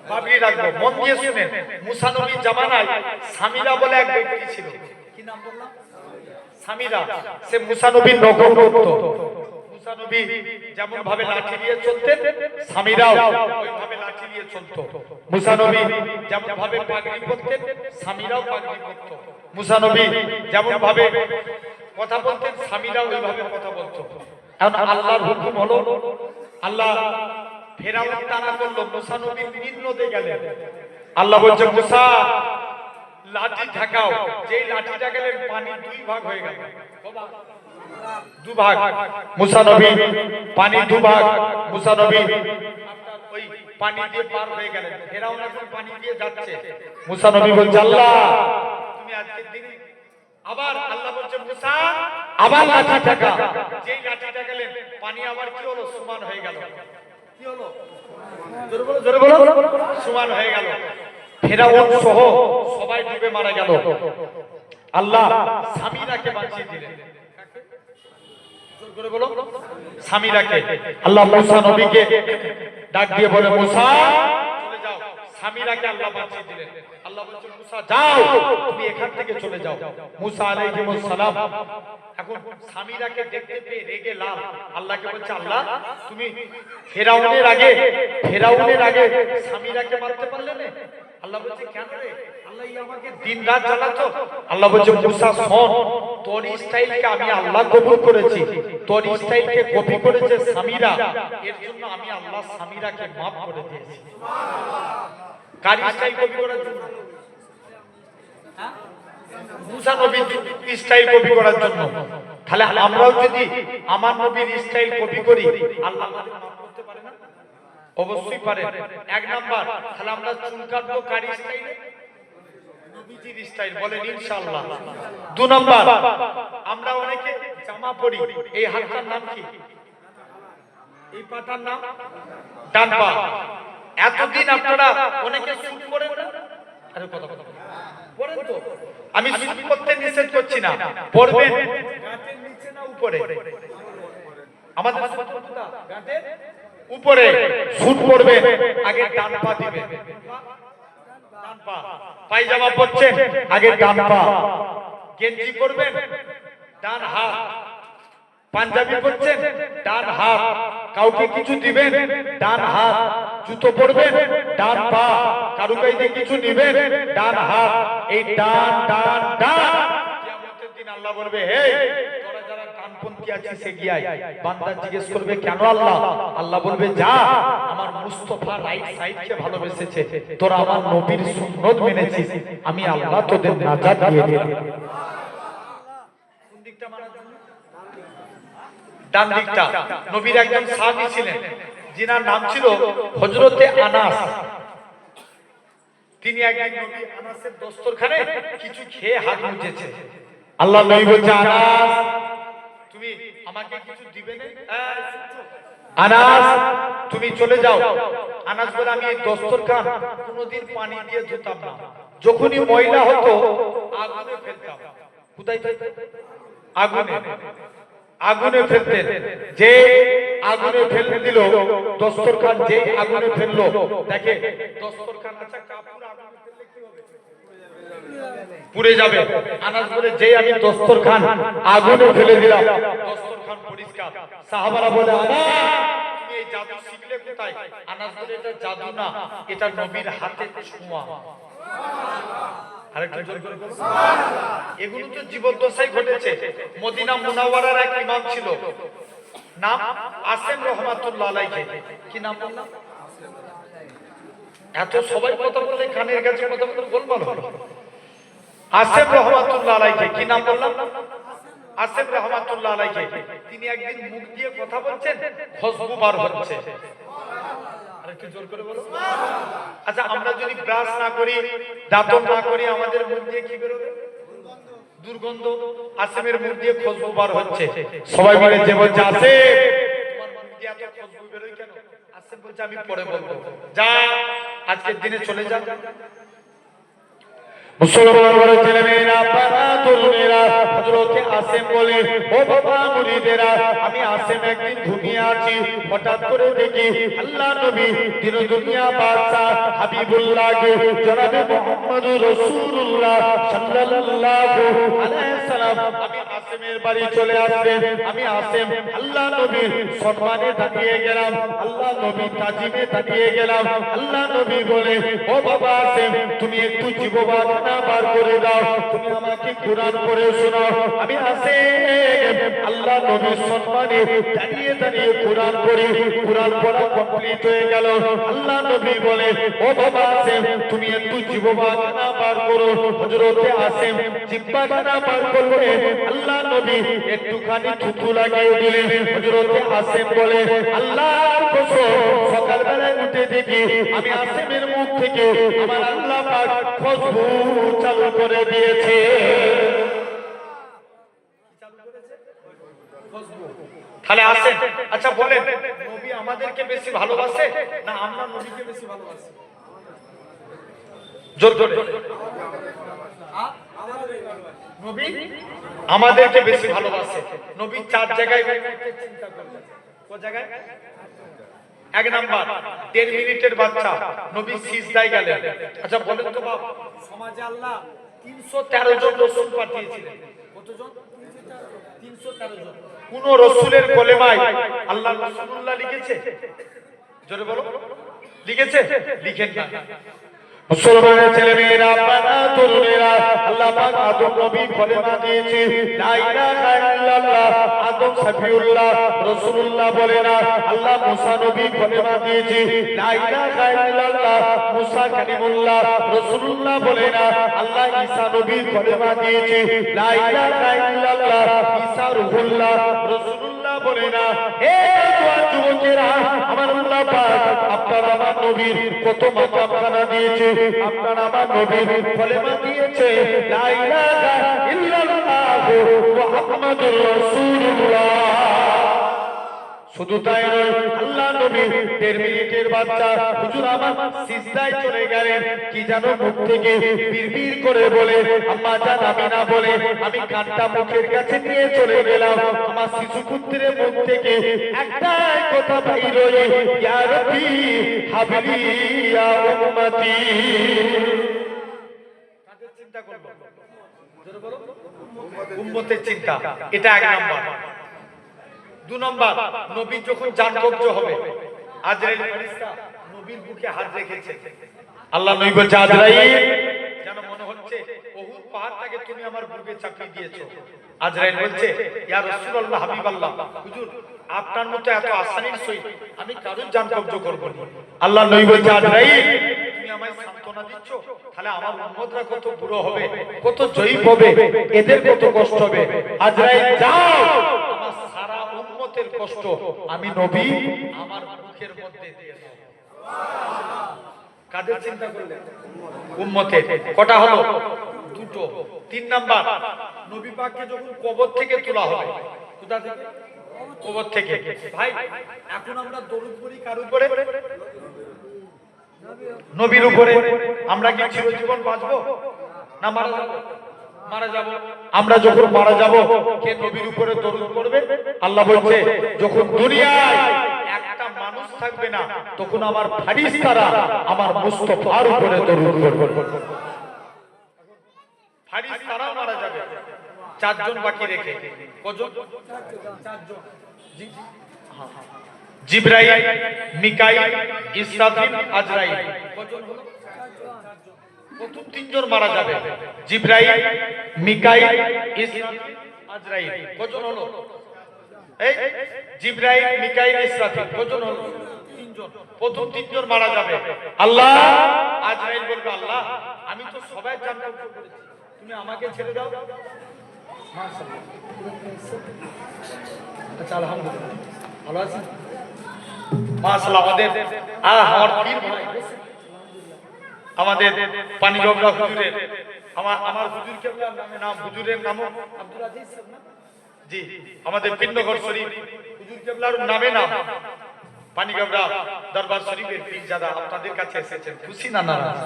বাবরি রাখবো মন দিয়ে শুনেন মুসা নবীর জামানায় সামিরা বলে এক ব্যক্তি ছিল কি নাম বললাম সামিরা সে মুসা নবীর নকল করত মুসা নবী যেমন ভাবে লাঠি দিয়ে চলতেন সামিরাও ওইভাবে লাঠি দিয়ে চলতো মুসা নবী যেমন ভাবে পাগড়ি পরতেন সামিরাও পাগড়ি পরত মুসা নবী যেমন ভাবে কথা বলতেন সামিরাও ওইভাবে কথা বলতো এখন আল্লাহর হুকুম হলো আল্লাহ ফেরাউন তাড়া করলো মুসা নবী নীল নদে গেলেন আল্লাহ বলছে মুসা লাঠি ঠেকাও, যেই লাঠি ঠেকালেন পানি দুই ভাগ হয়ে গেল, দুভাগ। মুসা নবী পানি দুভাগ, মুসা নবী ওই পানি দিয়ে পার হয়ে গেলেন। ফেরাউন এখন পানি দিয়ে যাচ্ছে, মুসা নবী বলছে আল্লাহ তুমি আজকের দিনে আবার, আল্লাহ বলছে মুসা আবার লাঠি ঠেকা। যেই লাঠি ঠেকালেন পানি আবার কি হলো, সমান হয়ে গেল। কি হলো? জোরে বলো, জোরে বলো। সমান হয়ে গেল। ফেরাউন সহ সবাই ডুবে মারা গেল। আল্লাহ সামিরাকে বাঁচিয়ে দিলেন। জোরে বলো, সামিরাকে। আল্লাহ মুসা নবীকে ডাক দিয়ে বলে মুসা চলে যাও। সামিরাকে আল্লাহ বাঁচিয়ে দিলেন। আল্লাহ বলছে মুসা যাও, তুমি এখান থেকে চলে যাও। মুসা আলাইহিস সালাম এখন সামিরাকে দেখতে পেয়ে রেগে লাল। আল্লাহকে বলছে আল্লাহ তুমি ফেরাউনের আগে সামিরাকে মারতে পারলে না। আল্লাহ বলছে কেন রে? আল্লাহ আমাকে দিন রাত জ্বালাতো। আল্লাহ বলছে মুসা শোন, তোর স্টাইলকে আমি আল্লাহ কবুল করেছি, তোর স্টাইলকে কপি করেছে সামিরা, এর জন্য আমি আল্লাহ সামিরাকে মাফ করে দিয়েছি। কার স্টাইল কপি করার জন্য? মুসা নবীর স্টাইল কপি করার জন্য। তাহলে আমরাও যদি আমার নবীর স্টাইল কপি করি, আল্লাহ আমাদের মাফ করতে পারে না? অবশ্যই পারে। এক নাম্বার, তাহলে আমরা চুল কাটবো কার স্টাইলে? নবীজির স্টাইল, বলেন ইনশাআল্লাহ। দুই নাম্বার, আমরা অনেকে জামা পরি, এই হাতটার নাম কি? এই পাটার নাম ডান পা। এতদিন আপনারা অনেকে স্যুট পরেন না? আরে কথা পরেন তো? আমি স্যুট পরতে নিষেধ করছি না, পরবেন। গাঁটের নিচে না উপরে? আমাদের গাঁটের উপরে স্যুট পরবেন, আগে ডান পা দিবেন। ডান পা। পায়জামা পরছেন, আগে ডান পা। গেঞ্জি পরবেন, ডান হাত। পাঞ্জাবি পরছেন, ডান হাত। কাউকে কিছু দিবেন, ডান হাত। জুতো পরবেন, ডান পা। কারু কাছে কিছু দিবেন, ডান হাত। এই ডান ডান ডান। কিয়ামতের দিন আল্লাহ বলবে হে তোরা যারা ডানপন্থী আছিস এগিয়ে আয়। বান্দা জিজ্ঞেস করবে কেন আল্লাহ? আল্লাহ বলবে যা, আমার মুস্তাফা রাইট সাইডকে ভালোবেসেছে, তোরা আমার নবীর সুন্নাত মেনেছিস, আমি আল্লাহ তোদের নাজাত দিয়ে দিলাম। কোন দিকটা মানার জন্য? ডান দিকটা। নবীর একজন সাহাবী ছিলেন, যিনার নাম ছিল হযরতে আনাস। তিনি একদিন নবী আনাসের দস্তরখানে কিছু খেয়ে হাত মুছেছে। আল্লাহ নবী বলছে আনাস তুমি আমাকে কিছু দিবে না? আনাস তুমি চলে যাও। আনাস বলে আমি এই দস্তরখান কোনোদিন পানি দিয়ে ধুতাম না, যখনই ময়লা হতো আগুনে ফেলতাম। কোথায় ফেলতেন? আগুনে। আগুনে ফেলতেন। যে আগুনে ফেলে দিল দস্তরখান, যে আগুনে ফেললো, দেখে দস্তরখান আচ্ছা কাপড় আগুনে ফেললে কি হবে? পুড়ে যাবে। আনাস বলে যে আমি দস্তরখান আগুনে ফেলে দিলাম, দস্তরখান পরিষ্কার। সাহাবারা বলে আনাস তুমি এই জাদু শিখলে কোথায়? আনাস বলে এটা জাদু না, এটা নবীর হাতে ছোঁয়া। আরেকটু জোর করে বলো সুবহানাল্লাহ। এগুলো তো জীবদ্দশায় ঘটেছে। মদিনা মুনাওয়ারার এক ইমাম ছিল, নাম আসেম রহমাতুল্লাহ আলাইহি। কি নাম বললাম? এত সবাই কথা বলে কানের কাছে কথা বলে গোলমাল হলো। আসেম রহমাতুল্লাহ আলাইহি। কি নাম বললাম? আসেম রহমাতুল্লাহ আলাইহি। তিনি একদিন মুখ দিয়ে কথা বলছেন, খুশবু বার হচ্ছে। আরেকটু জোর করে বলো সুবহানাল্লাহ। আচ্ছা আমরা যদি ব্রাশ না করি, দাঁতন না করি, আমাদের মুখ দিয়ে কি বের হবে? দুর্গন্ধ। আসেমের মুখ দিয়ে খুশবু বার হচ্ছে। সবাই মিলে যে বলছে আসেম তোমার মুখ দিয়ে এত খুশবু বের হয় কেন? আসেম বলছে আমি পরে বলবো, যা আজকের দিনে চলে যা। মুসলমানের ছেলেমেয়েরা, পাড়া তরুণেরা, হযরতে আসেম বলে ও বাবা মুরিদেরা, আমি আসেম একদিন ঘুমিয়ে আছি, হঠাৎ করে দেখি আল্লাহ নবী দিন দুনিয়া বাদশা হাবিবুল্লাহ জনাবে মুহাম্মদুর রাসূলুল্লাহ সাল্লাল্লাহু আলাইহি সাল্লাম আমি আসেমের বাড়ি চলে আসলেন। আমি আসেম আল্লাহ নবীর সম্মানে দাঁড়িয়ে গেলাম, আল্লাহ নবী তাজিমে দাঁড়িয়ে গেলাম। আল্লাহ নবী বলে ও বাবা আসেম তুমি একটু জীববাদ বার করে দাও, তুমি আমাকে কুরআন পড়ে শোনাও। আমি আসেম আল্লাহ নবীর সম্মানে দাঁড়িয়ে দাঁড়িয়ে কুরআন পড়ি। কুরআন পড়া কমপ্লিট হয়ে গেল। আল্লাহ নবী বলে ও বাবা আসেম তুমি একটু জীববাদ বার করো। হযরতে আসিম জিহ্বাখানা বার করলে আল্লাহ নবী একটুখানি থুতু লাগিয়ে দিলেন। হযরতে আসিম বলে আল্লাহর কসম সকালবেলায় উঠে দেখি আমি আসিমের মুখ থেকে আমার আল্লাহ পাক খুশবু চালু করে দিয়েছে। তাহলে আসেন, আচ্ছা বলেন নবী আমাদেরকে বেশি ভালোবাসে না আমরা নবীকে বেশি ভালোবাসি? জোর জোরে। নবী আমাদেরকে বেশি ভালোবাসে। নবী চার জায়গায় চিন্তা করলেন। কোন জায়গায়? এক নাম্বার 1.5 মিনিটের বাচ্চা নবী সিজদায় গেলেন। আচ্ছা বলেন তো বাবা, সমাজে আল্লাহ 313 জন রাসূল পাঠিয়েছিলেন। কতজন? 313 জন। কোন রাসূলের কলেমায় আল্লাহ রাসূলুল্লাহ লিখেছে? জোরে বলো, লিখেছে? লিখেন না। মুসলমানের ছেলেমেয়েরা, আপনারা তরুণেরা, আল্লাহ পাক আদম নবী কলেমা দিয়েছে লা ইলাহা ইল্লাল্লাহ, আদম শফিউল্লাহ রাসূলুল্লাহ বলে না। আল্লাহ মুসা নবী কলেমা দিয়েছে লা ইলাহা ইল্লাল্লাহ, মুসা কালিমুল্লাহ রাসূলুল্লাহ বলে না। আল্লাহ ঈসা নবী কলেমা দিয়েছে লা ইলাহা ইল্লাল্লাহ, ঈসা রূহুল্লাহ রাসূলুল্লাহ বলে না। হে জওয়ান যুবকেরা, আমার আল্লাহ পাক আপনার আমার নবীর কত মাকামখানা দিয়েছে। আপনার আমার নবীর কলেমা দিয়েছে লা ইলাহা ইল্লাল্লাহ মুহাম্মাদুর রাসূলুল্লাহ। শুধু তাই নয়, আল্লাহ নবী 1.5 মিনিটের বাচ্চা হুজুর আমার সিজদায় চলে গেলেন। কি জানো মুখ থেকে বিড়বিড় করে বলে আম্মা জান আমিনা বলে আমি কানটা মুখের কাছে নিয়ে চলে গেলাম। আমার শিশু পুত্রের মুখ থেকে একটাই কথা বাইর হলো, ইয়া রাব্বি হাবলি ইয়া উম্মতি। কাদের চিন্তা করব? জোরে বলো, উম্মতের চিন্তা। এটা এক নাম্বার। 2 নম্বর, নবী যখন জান কবজ হবে, আজরাইল ফেরেশতা নবীর বুকে হাত রেখেছে। আল্লাহ নবী বলছে আজরাইল, যেন মনে হচ্ছে ওহুদ পাহাড়টাকে তুমি আমার বুকে চাপিয়ে দিয়েছো। আজরাইল বলছে ইয়া রাসূলুল্লাহ হাবিবাল্লাহ, হুজুর আপনার মতো এত আসানির সহিত আমি কারোর জান কবজ করব না। আল্লাহ নবী বলছে আজরাইল, তুমি আমায় সান্তনা দিচ্ছ, তাহলে আমার উম্মতরা কত বুড়ো হবে, কত জয়ীফ হবে, এদের কত কষ্ট হবে। আজরাইল যাও, আমার সারা উম্মতের কষ্ট আমি নবী আমার মুখের মধ্যে দিয়ে দাও। কাদের চিন্তা করলেন? উম্মতের। কটা হলো? 2টো। 3 নাম্বার, নবী পাককে যখন কবর থেকে তোলা হবে, কোথা থেকে? কবর থেকে। ভাই এখন আমরা দরুদ পড়ি কার উপরে? নবীর উপরে। আমরা কি চিরজীবন বাঁচবো না মারা যাব? মারা যাব। আমরা যখন মারা যাব কে নবীর উপরে দরুদ পড়বে? আল্লাহ বলছে যখন দুনিয়ায় একটা মানুষ থাকবে না তখন আমার ফেরেশতারা আমার মুস্তাফার উপরে দরুদ পড়বে। ফেরেশতারাও মারা যাবে। 4 জন বাকি রেখে। কজন? 4 জন। জি হ্যাঁ, জিবরাইল, মিকাইল, ইসরাফিল, আজরাইল। কজন হলো? 4 জন। প্রথম 3 জন মারা যাবে। জিবরাইল, মিকাইল, ইসরাফিল, আজরাইল। কজন হলো? এই জিবরাইল, মিকাইল, ইসরাফিল। কজন হলো? 3 জন। প্রথম 3 জন মারা যাবে। আল্লাহ, আজরাইল বলবে আল্লাহ আমি তো সবাই জান কবজ করেছি, তুমি আমাকে ছেড়ে দাও। মাশাআল্লাহ। আচ্ছা আলহামদুলিল্লাহ ভালো আছেন? মাশাআল্লাহ। আমাদের আমার পীর ভাই, আমাদের পানিগঙ্গা হুজুরের, আমার হুজুর কেবলার নামে নাম, হুজুরের নাম আব্দুল আজিজ না? জি, আমাদের পিন্নগর শরীফ হুজুর কেবলার নামে নাম পানিগঙ্গা দরবার শরীফের পীরজাদা আপনাদের কাছে এসেছেন। খুশি না নারাজ?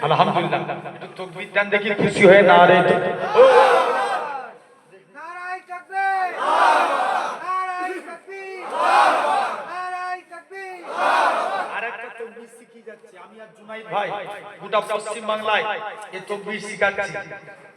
আলহামদুলিল্লাহ। একটু তাকবীর দেন দেখি খুশি হয়ে না রে। ও নারায়ে তাকবীর, নারায়ে তাকবীর, নারায়ে তাকবীর। আরেকটা তাকবীর শিখিয়ে যাচ্ছে আমি আর জুনাইদ ভাই গোটা পশ্চিম বাংলায় এই তাকবীর শিখাচ্ছি।